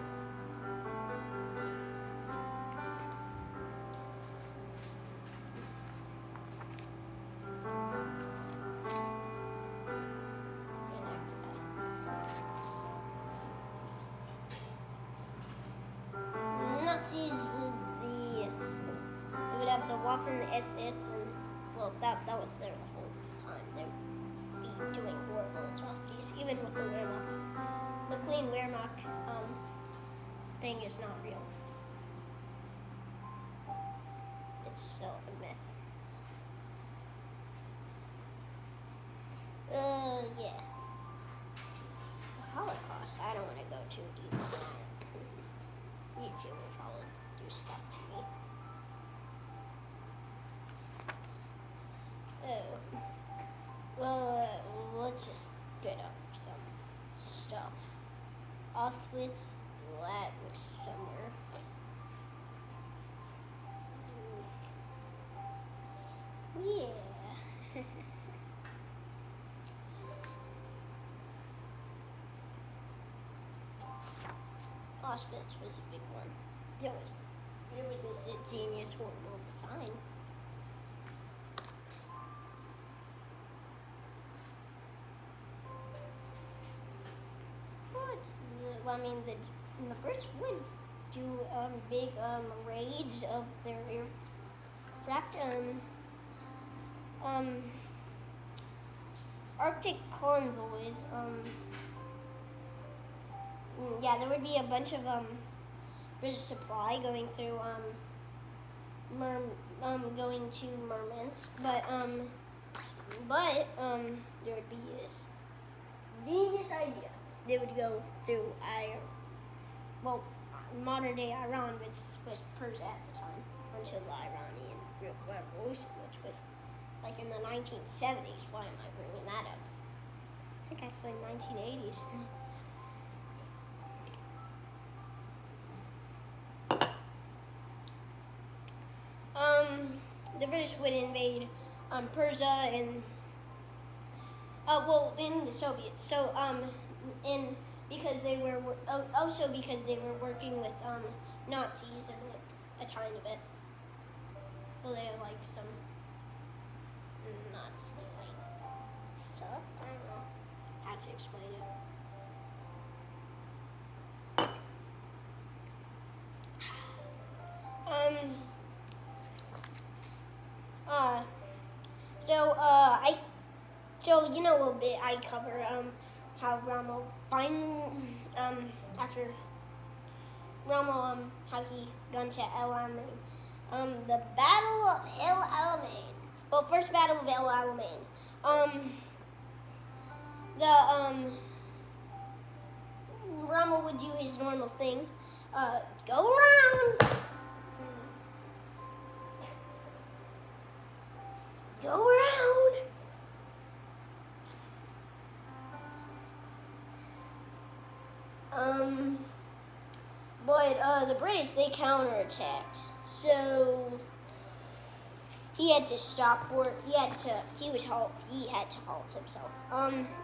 Nazis would have the Waffen SS, and well, that was there the whole time. They would be doing horrible atrocities, even with the Wehrmacht. The clean Wehrmacht thing is not real. It's still a myth. Yeah. The Holocaust, I don't want to go too deep on that. YouTube will probably do stuff to me. Oh. Well, let's just get up some stuff. Auschwitz, that was somewhere. Yeah. Auschwitz was a big one. It was a genius, horrible design. the Brits would do big raids of their aircraft. Arctic convoys. Yeah, there would be a bunch of British supply going through going to Murmansk, but there would be this genius idea. They would go through modern day Iran, which was Persia at the time, until the Iranian Revolution, which was like in the 1970s. Why am I bringing that up? I think actually 1980s. The British would invade Persia and in the Soviets. So because they were also because they were working with Nazis a tiny bit. Well, they had like some Nazi like stuff. I don't know how to explain it. So you know a little bit. I cover how Rommel after Rommel how he got to El Alamein. The Battle of El Alamein. Well, first Battle of El Alamein. Rommel would do his normal thing. Go around. Go around. But the British, they counterattacked. So he had to stop for it. He had to halt himself.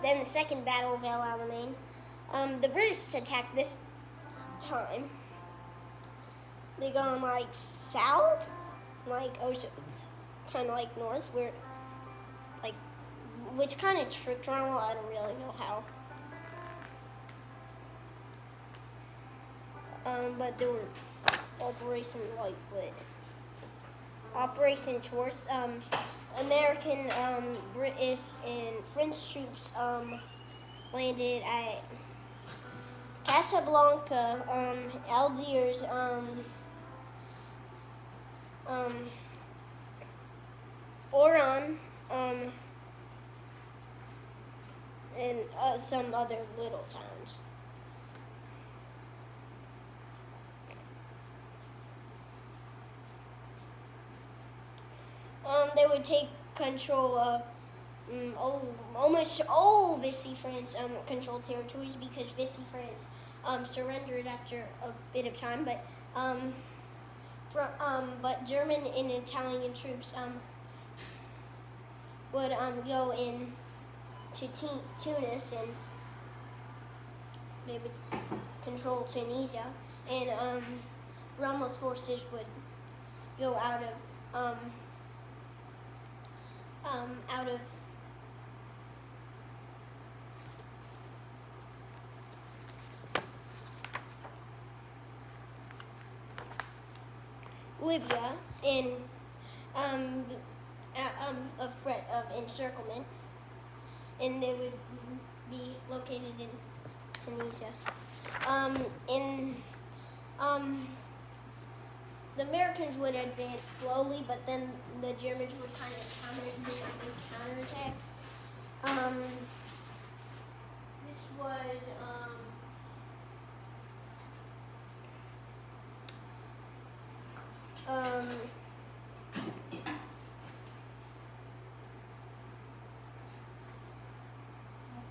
Then the second Battle of El Alamein. The British attacked this time. They gone like south, like also kind of like north, where like which kind of tricked Rommel. I don't really know how. But there were Operation Lightfoot, Operation Torch. American, British, and French troops landed at Casablanca, Algiers, Oran, and some other little towns. They would take control of almost all Vichy France controlled territories, because Vichy France surrendered after a bit of time, but German and Italian troops would go in to Tunis, and they would control Tunisia, and Rommel's forces would go out of Libya in a threat of encirclement, and they would be located in Tunisia. The Americans would advance slowly, but then the Germans would kind of counterattack. This was That's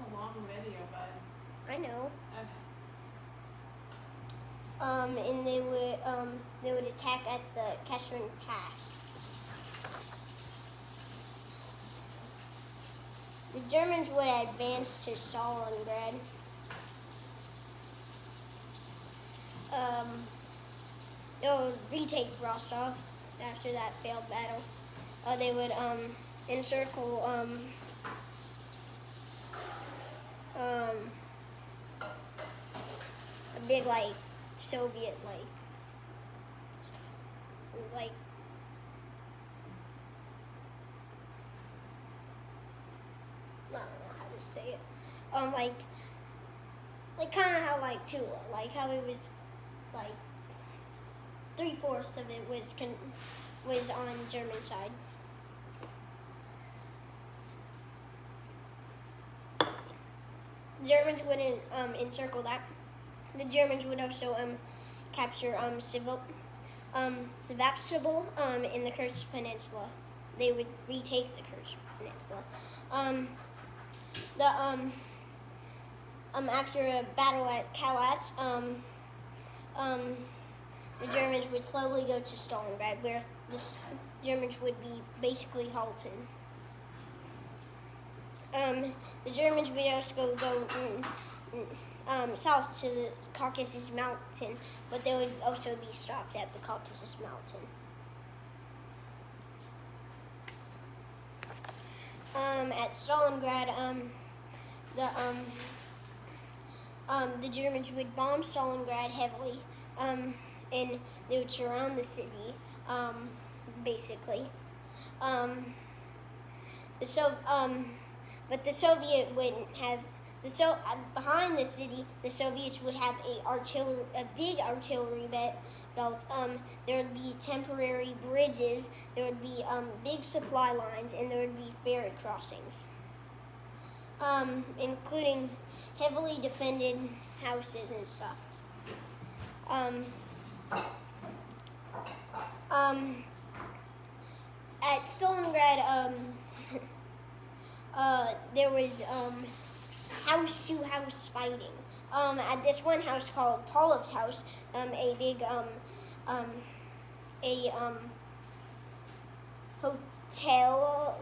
a long video, bud. I know. Okay. And they would attack at the Kashan Pass. The Germans would advance to Stalingrad. They would retake Rostov after that failed battle. They would encircle big like Soviet like I don't know how to say it. Like kind of how like Tula, like how it was like 3/4 of it was on German side. The Germans wouldn't encircle that. The Germans would also capture Sevastopol in the Kursk Peninsula. They would retake the Kursk Peninsula. After a battle at Kalatz, the Germans would slowly go to Stalingrad, where the Germans would be basically halted. The Germans would also go south to the Caucasus Mountain, but they would also be stopped at the Caucasus Mountain. At Stalingrad, the Germans would bomb Stalingrad heavily, and they would surround the city, basically. But the Soviet wouldn't have behind the city. The Soviets would have a big artillery belt. There would be temporary bridges. There would be big supply lines, and there would be ferry crossings, including heavily defended houses and stuff. At Stalingrad, there was house-to-house fighting. At this one house called Paulov's house, a big hotel.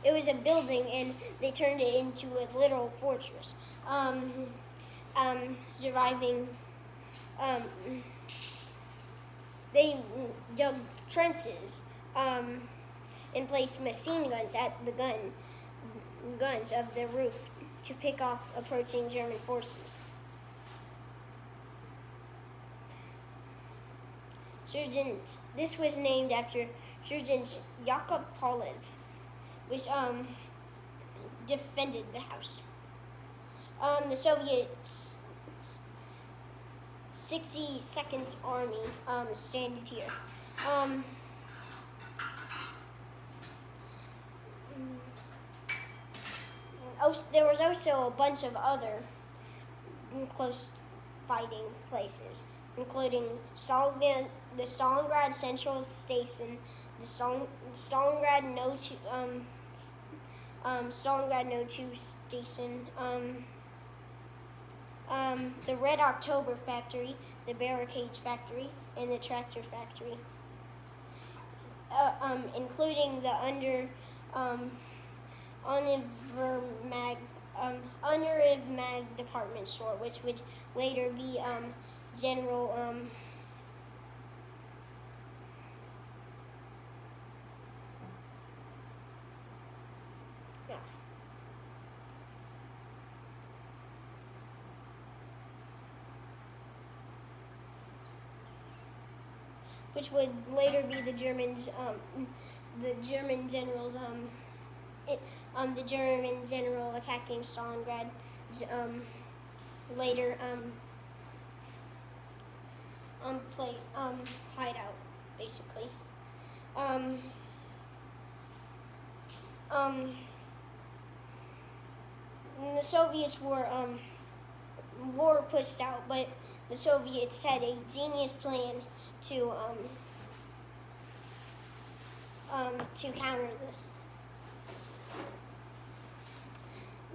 It was a building, and they turned it into a literal fortress. Surviving. They dug trenches and placed machine guns at the guns of the roof to pick off approaching German forces. This was named after Sergeant Yakov Paulov, which defended the house. The Soviet 62nd Army standed here. There was also a bunch of other close fighting places, including the Stalingrad Central Station, the Stalingrad No. 2 Station, the Red October Factory, the Barricades Factory, and the Tractor Factory, including the Univermag department store, which would later be General which would later be the Germans, the German generals, the German general attacking Stalingrad, later, hideout, basically. The Soviets were pushed out, but the Soviets had a genius plan to counter this.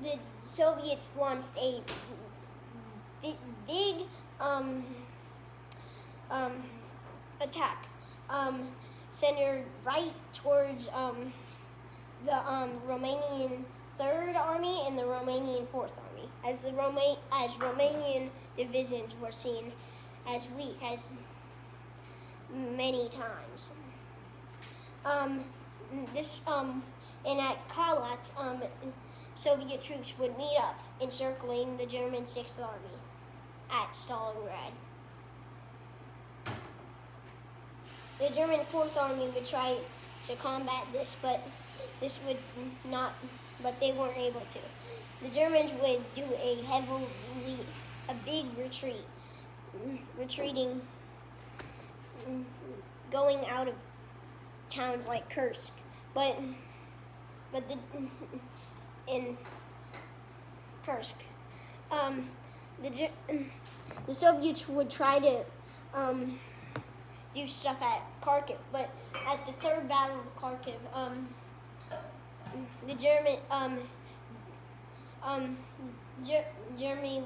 The Soviets launched a big attack centered right towards the Romanian Third Army and the Romanian Fourth Army, as Romanian divisions were seen as weak as many times. And at Kalatz, Soviet troops would meet up, encircling the German 6th Army at Stalingrad. The German 4th Army would try to combat this, but they weren't able to. The Germans would do a big retreat, retreating, going out of towns like Kursk, in Kursk, the Soviets would try to do stuff at Kharkiv, but at the Third Battle of Kharkiv, Germany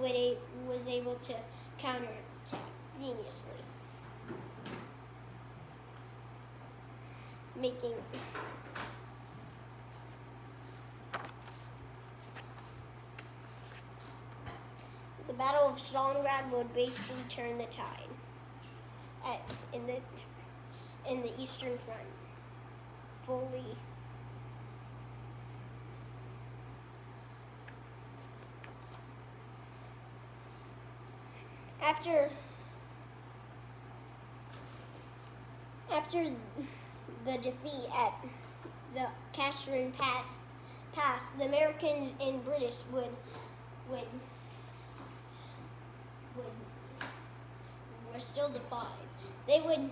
was able to counterattack geniusly, making the Battle of Stalingrad would basically turn the tide in the Eastern Front fully. After the defeat at the Castron Pass, the Americans and British were still defied. They would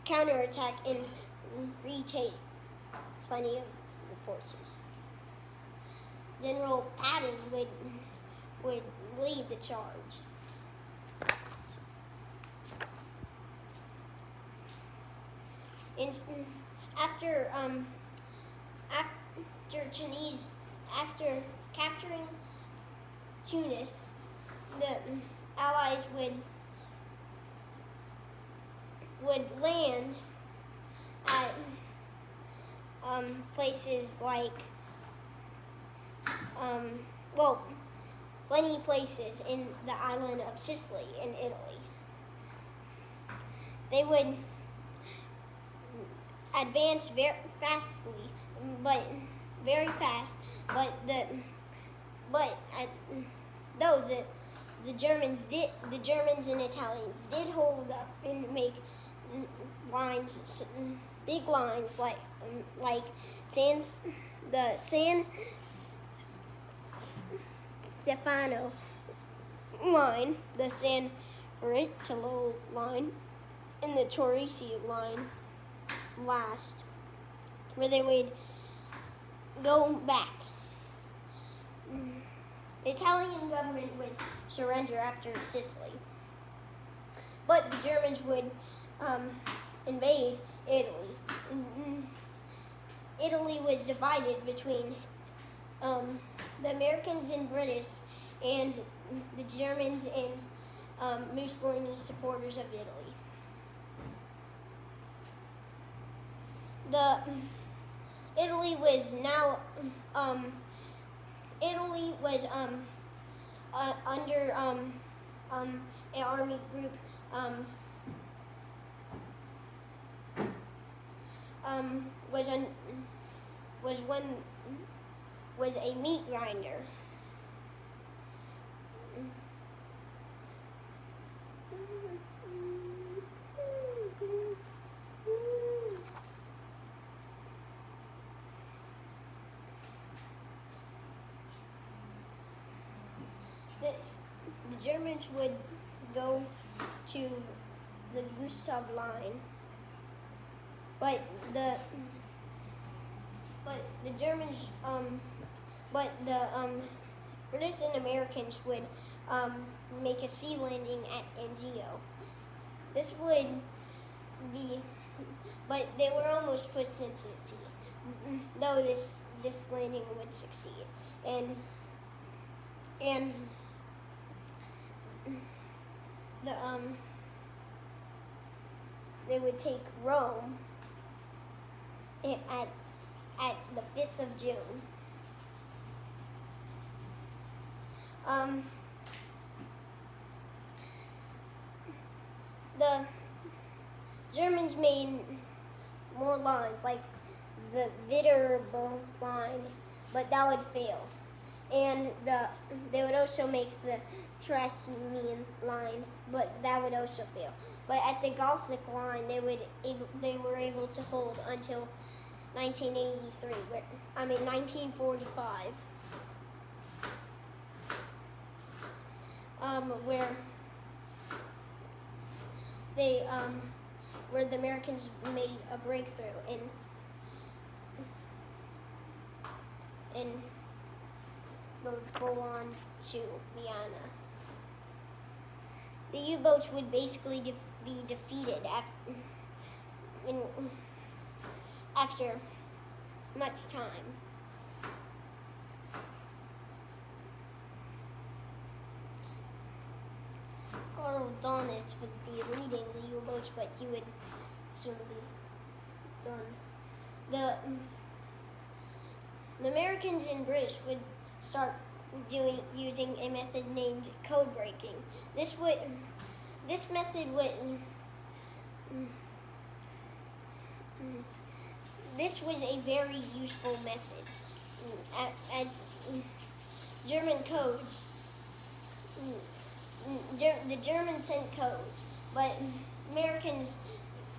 counterattack and retake plenty of the forces. General Patton would lead the charge. After capturing Tunis, the Allies would land at places like plenty places in the island of Sicily in Italy. They would advance very fast, but the Germans and Italians did hold up and make lines, big lines like the San Stefano line, the San Fritolo line, and the Torrisi line last, where they would go back. The Italian government would surrender after Sicily, but the Germans would invade Italy. Italy was divided between the Americans and British and the Germans and Mussolini's supporters of Italy. Italy was under an army group was a meat grinder. The Germans would go to the Gustav line, but the British and Americans would make a sea landing at Anzio. This would be, but they were almost pushed into the sea, though this landing would succeed, and they would take Rome at the 5th of June. The Germans made more lines, like the Viterbo line, but that would fail. And they would also make the Trasmian line, but that would also fail. But at the Gothic line, they were able to hold until 1945, where the Americans made a breakthrough and would go on to Vienna. The U-boats would basically be defeated after much time. Karl Donitz would be leading the U-boats, but he would soon be done. The Americans and British would start using a method named code breaking. This was a very useful method, as German codes. The Germans sent codes, but Americans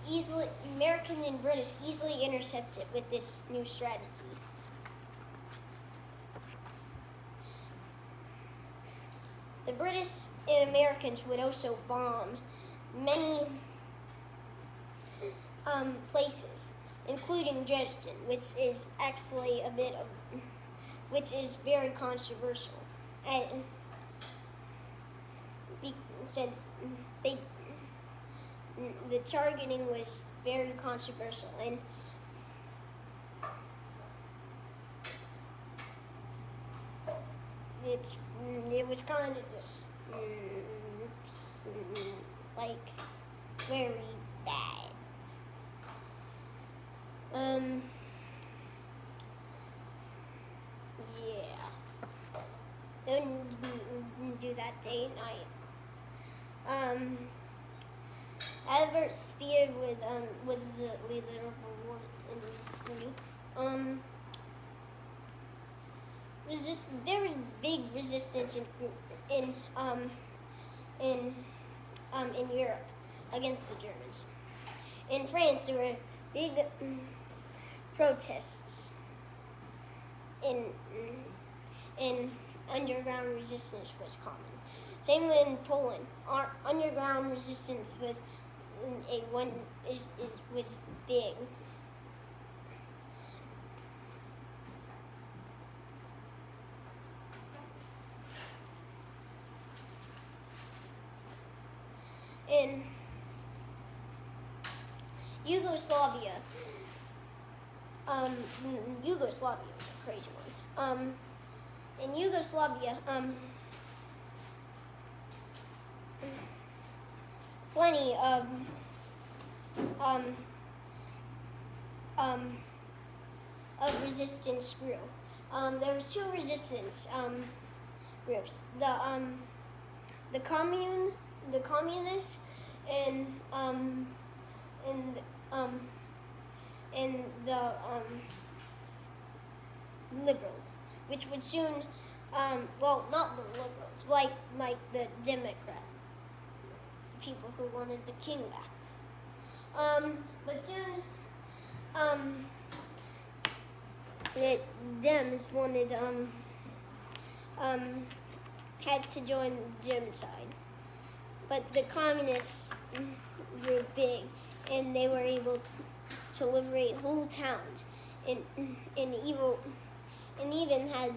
and British easily intercepted with this new strategy. The British and Americans would also bomb many places, including Dresden, which is actually which is very controversial, and since the targeting was very controversial, and it was kind of just like very bad. Yeah. Didn't do that day and night. Albert Speer was the leader of the war in this three. There was big resistance in Europe against the Germans. In France, there were big protests, and underground resistance was common. Same in Poland. Our underground resistance was was big. In Yugoslavia, Yugoslavia was a crazy one. In Yugoslavia, plenty of resistance grew. There was two resistance groups: the communists and the liberals, which would soon, well, not the liberals, like the Democrats, the people who wanted the king back. But soon, the Dems wanted, had to join the German side. But the communists grew big, and they were able to liberate whole towns, and even had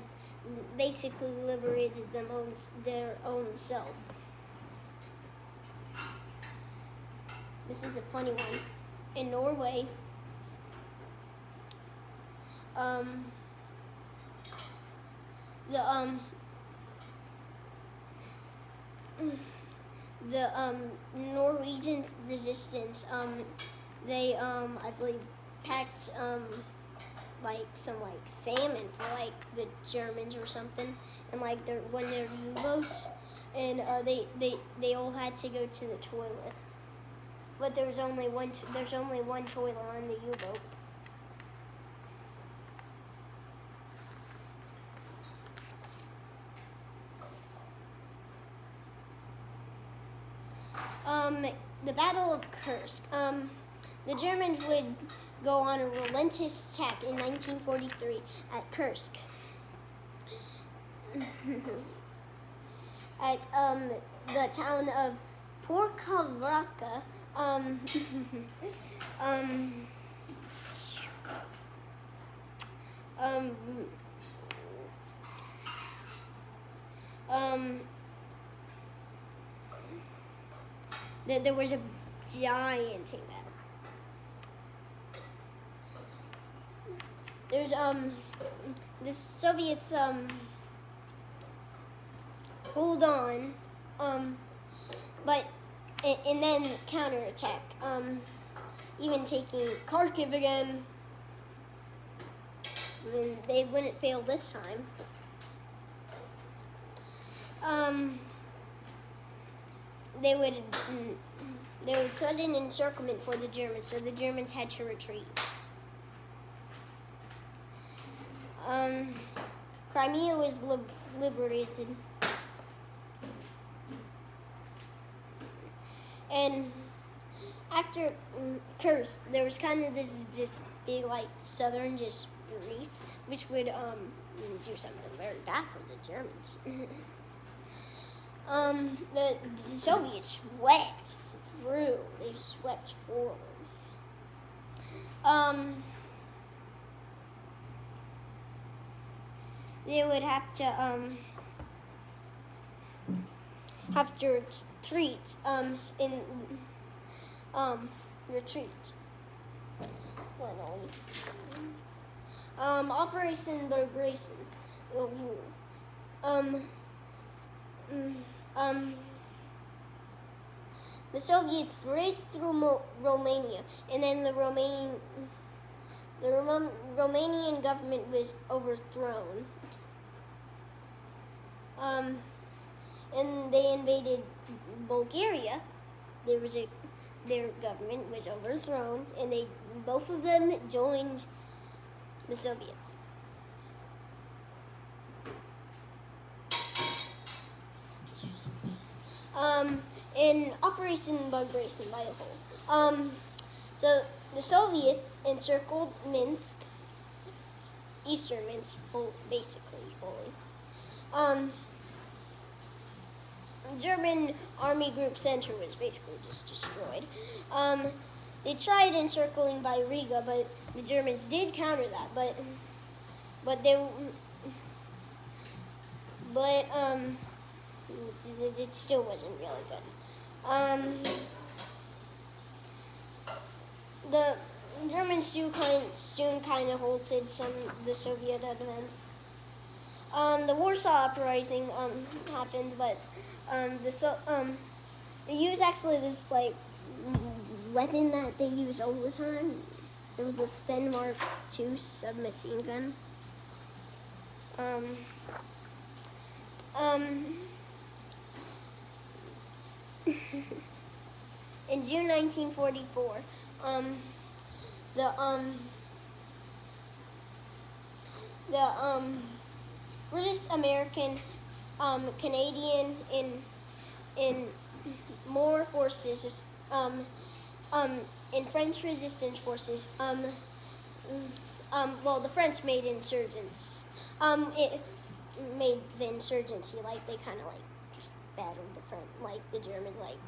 basically liberated their own self. This is a funny one. In Norway, the Norwegian resistance, they I believe packed like some salmon for the Germans or something, and one of their U-boats, and they all had to go to the toilet. But there's only one toilet on the U-boat. Kursk. The Germans would go on a relentless attack in 1943 at Kursk. At the town of Pokrovka. There was a giant battle. There's the Soviets hold on, but and then counterattack, even taking Kharkiv again. And they wouldn't fail this time. They would sudden encirclement for the Germans, so the Germans had to retreat. Crimea was liberated, and after Kursk, there was kind of this big like southern Greece, which would do something very bad for the Germans. The Soviets swept through. They swept forward. They would have to retreat retreat. Operation Bagration. The Soviets raced through Romania, and then the Romanian government was overthrown. And they invaded Bulgaria. Their government was overthrown, and both of them joined the Soviets. In Operation Bagration, by the whole. So the Soviets encircled Minsk, eastern Minsk, basically fully. German Army Group Center was basically just destroyed. They tried encircling by Riga, but the Germans did counter that. But it still wasn't really good. The Germans soon kind of halted the Soviet advance. The Warsaw Uprising happened, but they used actually this like weapon that they use all the time. It was a Sten Mark II submachine gun. In June 1944, the British, American, Canadian, in more forces, in French resistance forces, well, the French made insurgents. It made the insurgency, like, they kind of, like, just battled the French, like, the Germans, like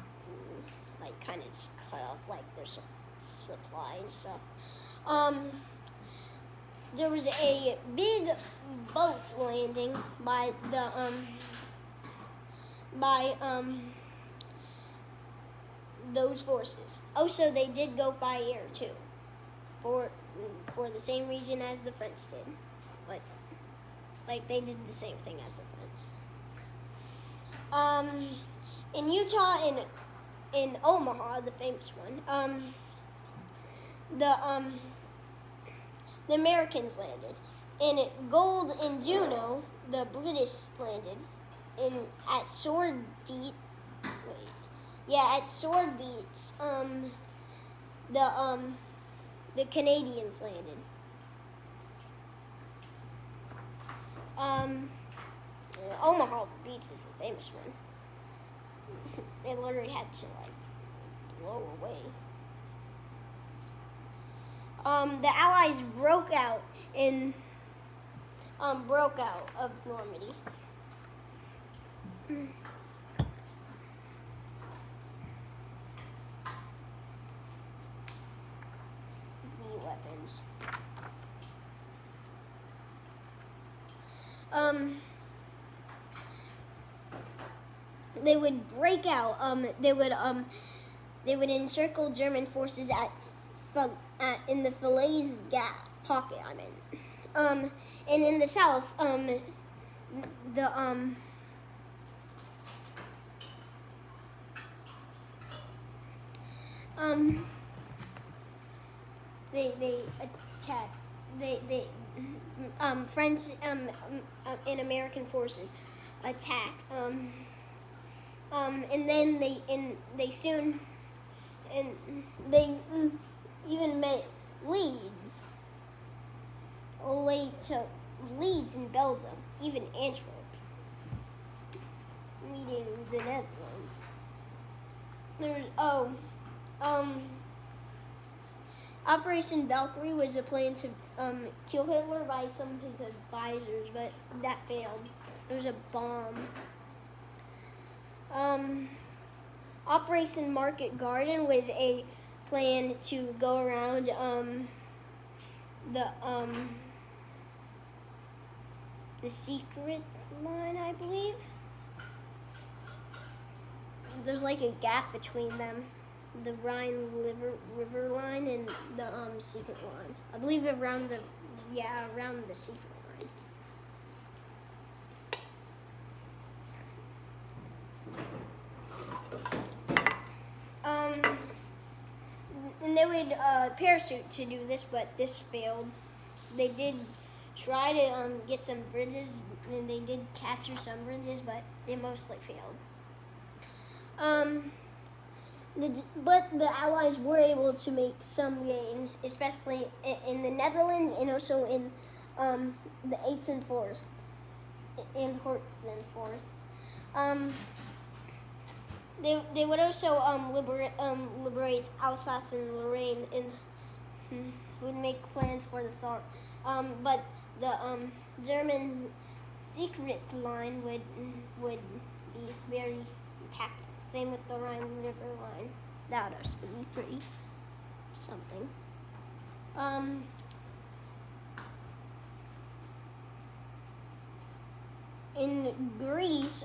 kind of just cut off, like, their supply and stuff. There was a big boat landing by those forces. Also, they did go by air too, for the same reason as the French did, but like they did the same thing as the French. In Utah, in Omaha, the famous one, the Americans landed. In Gold and Juneau, the British landed. At Sword Beach, the Canadians landed. Omaha Beach is the famous one. They literally had to like blow away. the Allies broke out of Normandy. The weapons. They would break out. They would encircle German forces in the Falaise Gap pocket. I mean, and in the south, they attack. French and American forces attacked. And then they soon even met Leeds. All the way to Leeds in Belgium, even Antwerp, meeting the Netherlands. Operation Valkyrie was a plan to kill Hitler by some of his advisors, but that failed. There was a bomb. Operation Market Garden was a plan to go around the secret line, I believe. There's like a gap between them, the Rhine River line and the secret line. I believe around the secret line. And they would parachute to do this, but this failed. They did try to get some bridges, and they did capture some bridges, but they mostly failed. But the Allies were able to make some gains, especially in the Netherlands and also in the Eitzen Forest, in Hortzen Forest. They would also liberate Alsace and Lorraine and would make plans for the Sark. But the Germans' secret line would be very impactful. Same with the Rhine River line. That would also be pretty something. In Greece,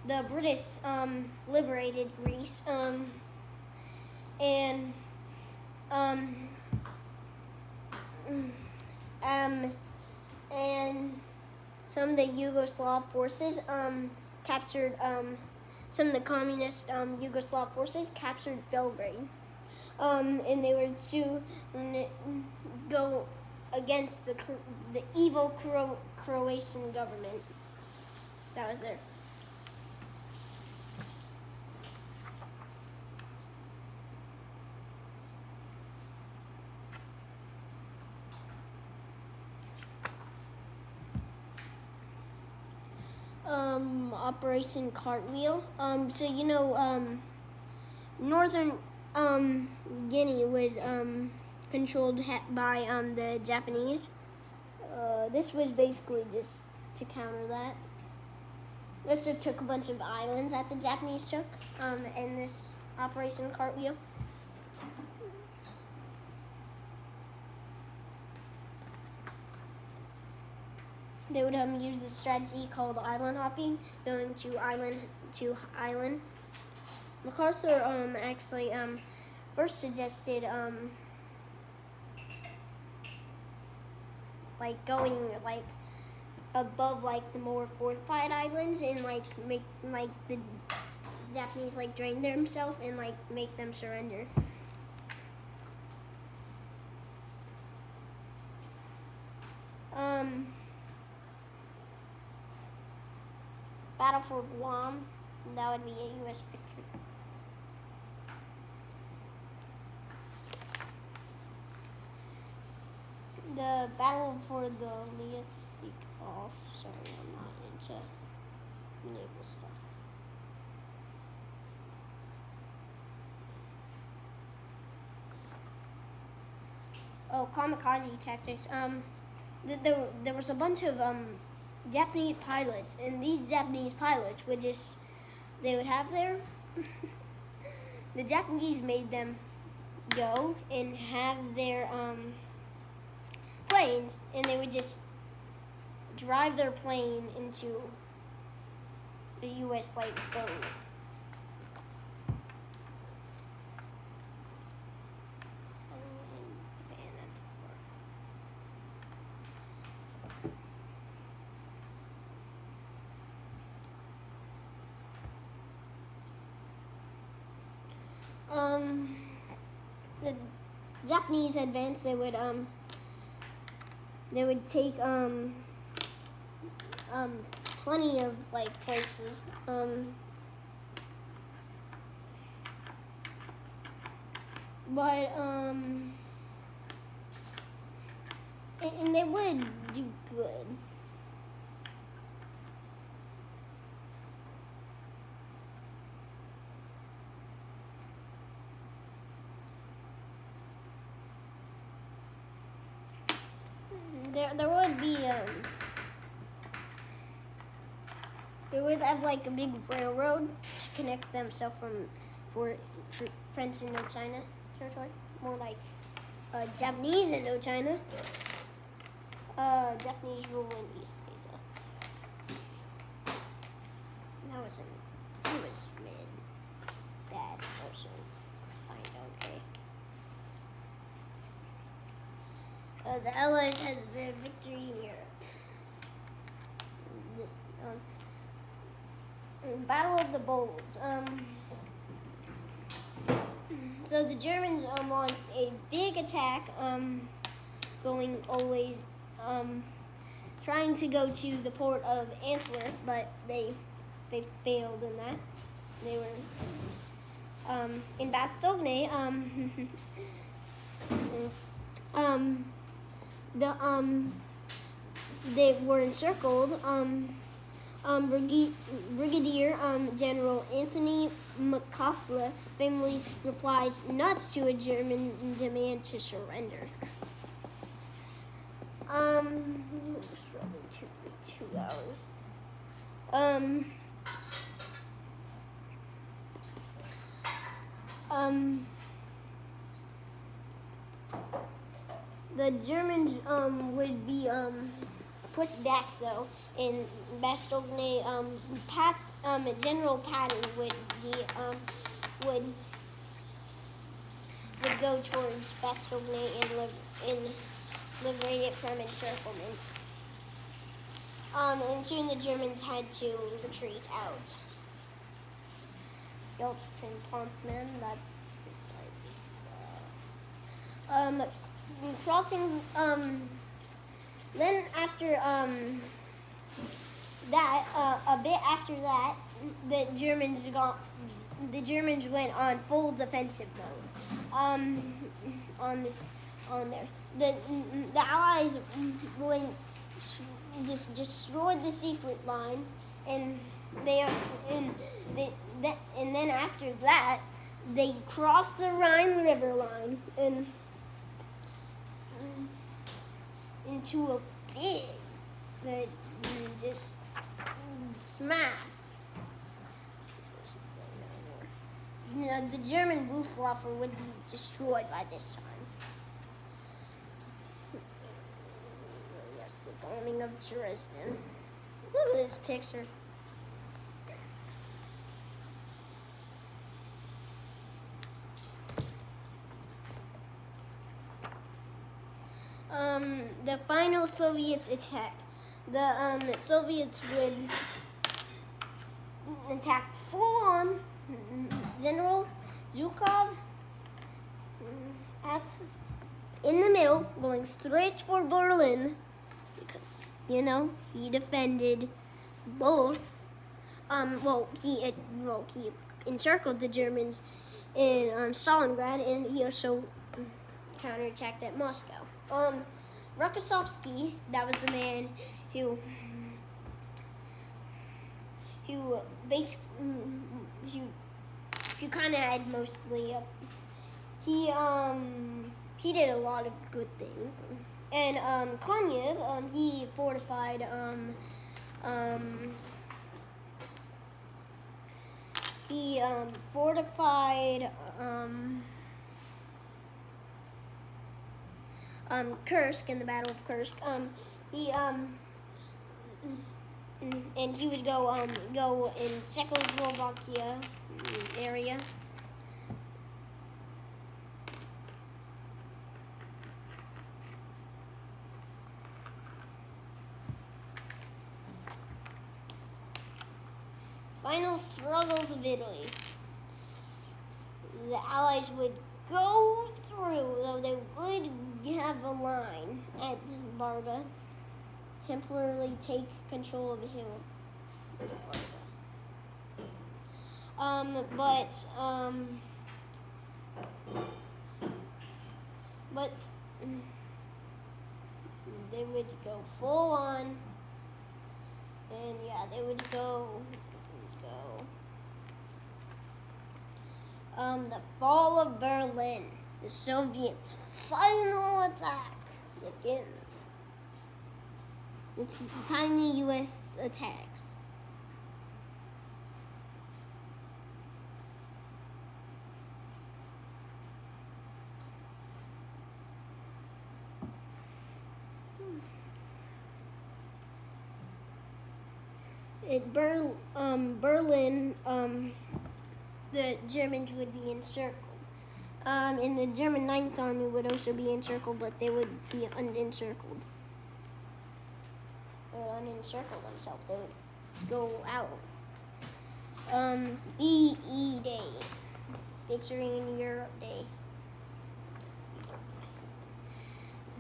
the British liberated Greece, and some of the Yugoslav forces captured some of the communist Yugoslav forces captured Belgrade, and they were to go against the evil Croatian government that was there. Operation Cartwheel. Northern Guinea was controlled by the Japanese. This was basically just to counter that. This took a bunch of islands that the Japanese took in this Operation Cartwheel. They would use this strategy called island hopping, going to island to island. MacArthur actually first suggested going above the more fortified islands and make the Japanese drain themselves and make them surrender. Battle for Guam, that would be a U.S. victory. The Battle for the League off. Sorry, I'm not into naval stuff. kamikaze tactics. There was a bunch of Japanese pilots, and these Japanese pilots they would have their the Japanese made them go and have their planes, and they would just drive their plane into a U.S. boat. The Japanese advance. They would take plenty of places. But and they would do good. There would be they would have a big railroad to connect themselves for French Indochina territory, more like Japanese Indochina, Japanese rule in East Asia. That was mid bad also, kind of okay. The Allies had their victory in Europe. This Battle of the Bulge. So the Germans launched a big attack, going always, trying to go to the port of Antwerp, but they failed in that. They were in Bastogne. They were encircled. Brigadier General Anthony McCauley famously replies nuts to a German demand to surrender. Just running 2 hours. The Germans would be pushed back though, and Bastogne General Patton would go towards Bastogne and liberate it from encirclement. And soon the Germans had to retreat out. Yelts and Pontsman, that's this side. Crossing, then after that, a bit after that, the Germans went on full defensive mode. On there, the Allies went just destroyed the secret line, and then after that, they crossed the Rhine River line and into a big, that just smash. The German Luftwaffe would be destroyed by this time. Yes, the bombing of Dresden. Look at this picture. The final Soviet attack. The Soviets would attack full on. General Zhukov in the middle, going straight for Berlin, because he defended both. He encircled the Germans in Stalingrad, and he also counterattacked at Moscow. Rokossovsky, that was the man who kind of had mostly he he did a lot of good things. And Konyev, he fortified Kursk in the Battle of Kursk. He and he would go in Czechoslovakia area. Final struggles of Italy. The Allies would go through, though they would have a line at Barba, temporarily take control of the hill. But they would go full on, and yeah, they would go. The fall of Berlin. The Soviets' final attack begins with tiny U.S. attacks. At Berlin, the Germans would be encircled. And the German 9th Army would also be encircled, but they would be unencircled. Unencircle themselves. They would go out. VE Day. Victory in Europe Day.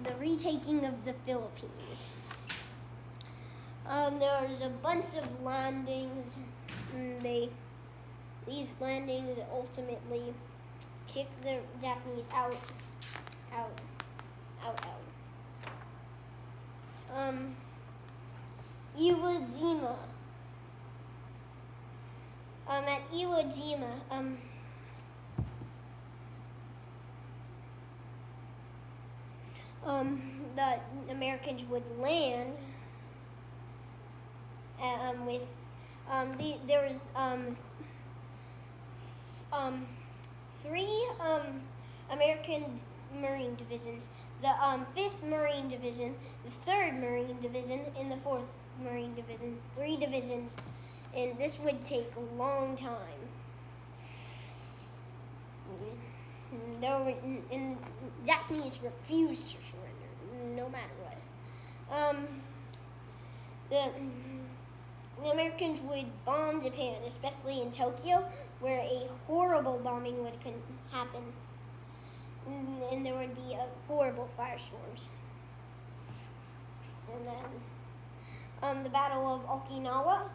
The retaking of the Philippines. There was a bunch of landings. These landings ultimately kicked the Japanese out. Iwo Jima. At Iwo Jima, the Americans would land with there was three American Marine divisions: the 5th Marine Division, the 3rd Marine Division, and the 4th Marine Division. 3 divisions, and this would take a long time. And the Japanese refused to surrender, no matter what. The Americans would bomb Japan, especially in Tokyo, where a horrible bombing would happen, and there would be horrible firestorms. And then the Battle of Okinawa,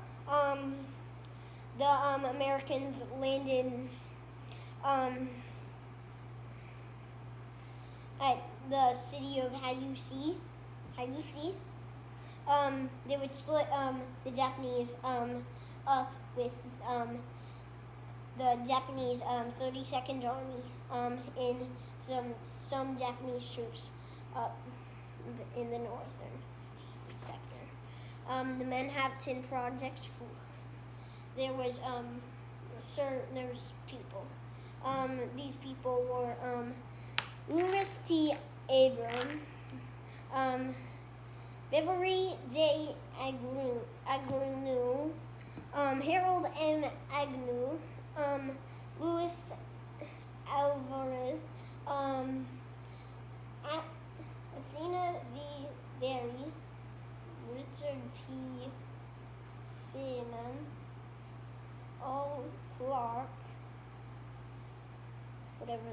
the Americans landed at the city of Hayushi. They would split the Japanese up with the Japanese 32nd Army and some Japanese troops up in the northern sector. The Manhattan Project. There was people. These people were Lewis T. Abram, Beverly J. Agnew, Harold M. Agnew, Luis Alvarez, Athena V. Berry, Richard P. Feynman, O. Clark, whatever,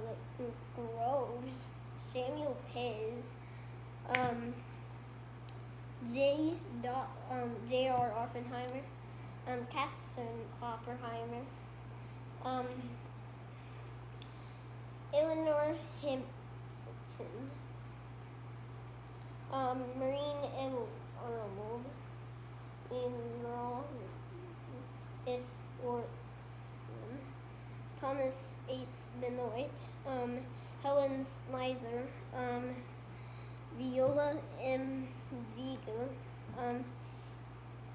Groves, Samuel Pez, J.R. Oppenheimer, Catherine Oppenheimer, Eleanor Hampton, Marine L. Arnold, S. Orson, Thomas H. Benoit, Helen Snyder, Viola M. Vega,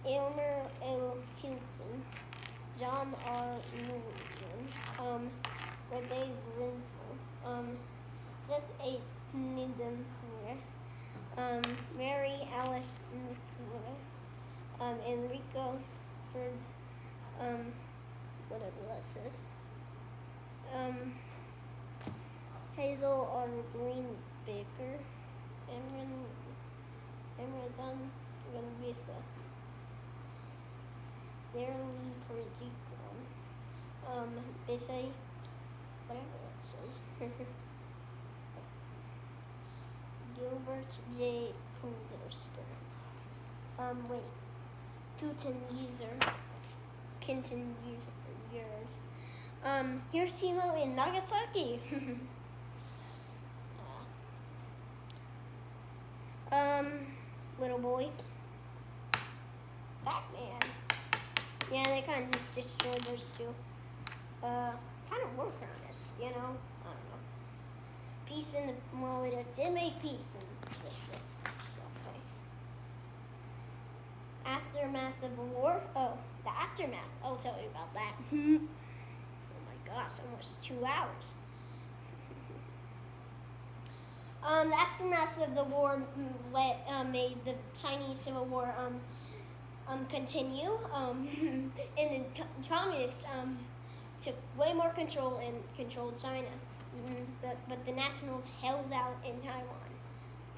Elmer L. Hilton, John R. Newman, Renee Renzel, Seth H. Snedenwehr, Mary Alice Nitzler, Enrico Ferd, whatever that says, Hazel R. Greenbaker, Emran Ganvisa, Sarah Lee Perdigron, Bessie, whatever it says, Gilbert J. Kunderster, Kenton Users, Hiroshima and Nagasaki. Little boy. Batman. Yeah, they kind of just destroyed those two. Kind of work around us, you know? I don't know. Peace in the, well, it did make peace in this, so, okay. Aftermath of the war. Oh, the aftermath. I'll tell you about that. Oh my gosh, almost 2 hours. The aftermath of the war made the Chinese Civil War continue, and the communists took way more control and controlled China. But the nationals held out in Taiwan,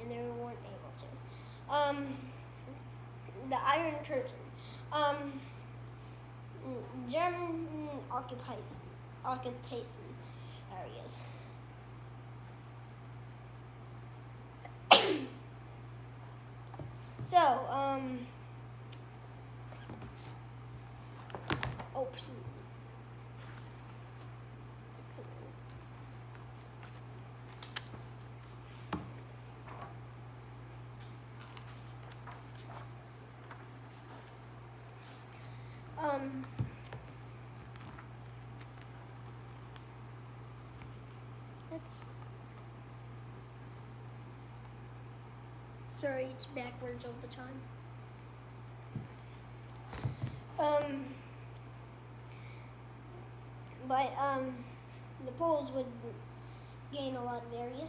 and they weren't able to. The Iron Curtain. German occupation areas. So, oh, shoot. Let's. Sorry, it's backwards all the time. But the Poles would gain a lot of area.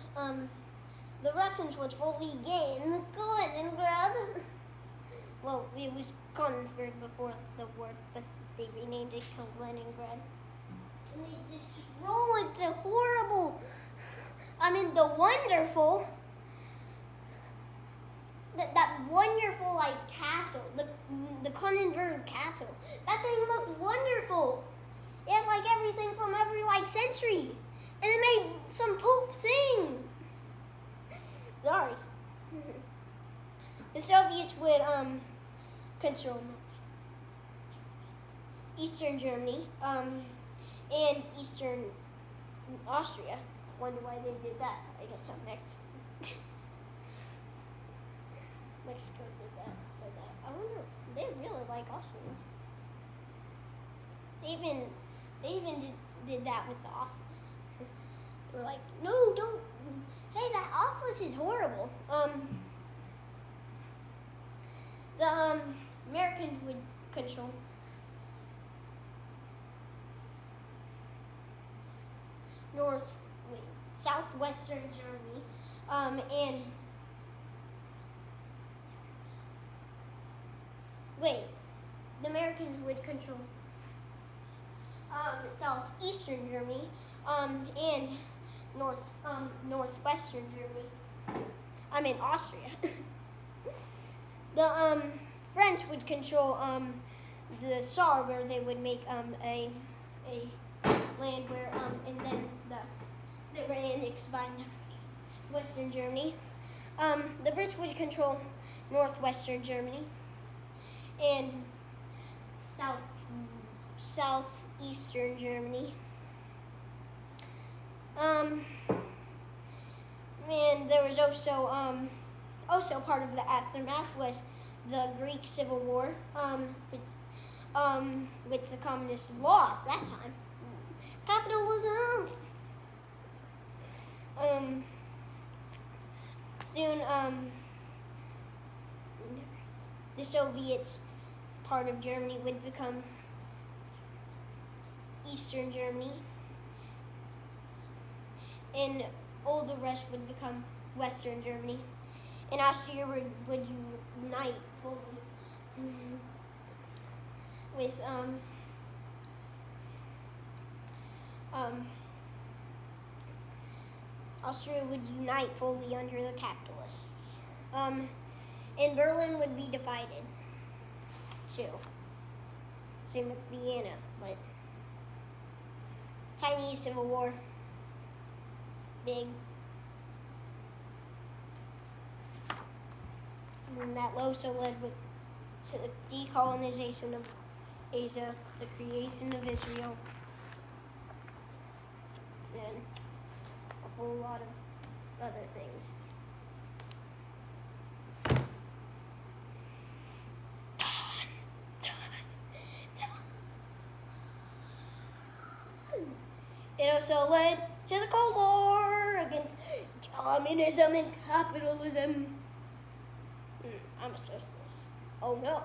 The Russians would fully gain Kaliningrad. Well, it was Konigsberg before the war, but they renamed it Kaliningrad. And they destroyed the horrible, the wonderful, that wonderful, like, castle, the Konigsberg castle. That thing looked wonderful. It had, like, everything from every, like, century. And it made some poop thing. Sorry. The Soviets would, control Eastern Germany, and Eastern Austria. Wonder why they did that. I guess Mexico did that, said that. I wonder, they really like Austrians. They even did that with the Aussies. They were like, no, don't, hey, that Aussies is horrible. The Americans would control southwestern Germany, and the Americans would control southeastern Germany, and northwestern Germany. Austria. The French would control the Saar, where they would make a land where and then they were annexed by Western Germany. The Brits would control northwestern Germany and southeastern Germany. And there was also part of the aftermath was the Greek Civil War, which the communists lost that time. Capitalism. soon, the Soviets part of Germany would become Eastern Germany, and all the rest would become Western Germany, and Austria would unite fully with Austria would unite fully under the capitalists. And Berlin would be divided too. Same with Vienna, but Chinese Civil War, big. And that also led to the decolonization of Asia, the creation of Israel, and a whole lot of other things. It also led to the Cold War against communism and capitalism. I'm a socialist. Oh no.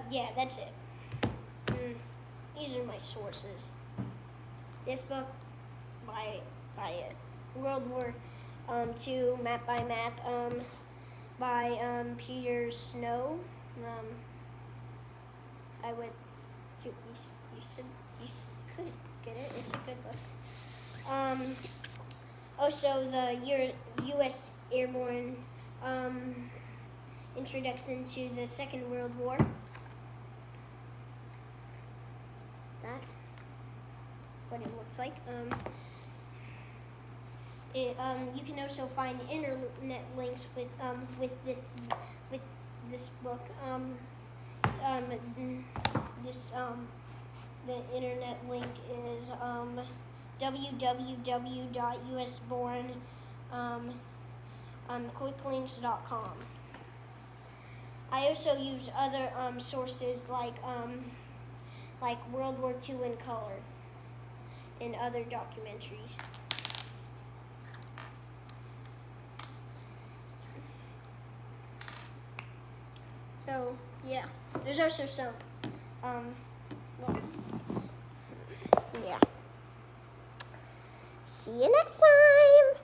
Yeah, that's it. These are my sources. This book by World War II, map by map, by Peter Snow. I would you could get it. It's a good book. Also the U.S. Airborne Introduction to the Second World War. That what it looks like. You can also find internet links with this book. The internet link is www.usborn.quicklinks.com. I also use other sources like World War II in color and other documentaries. So yeah, there's also some yeah. See you next time.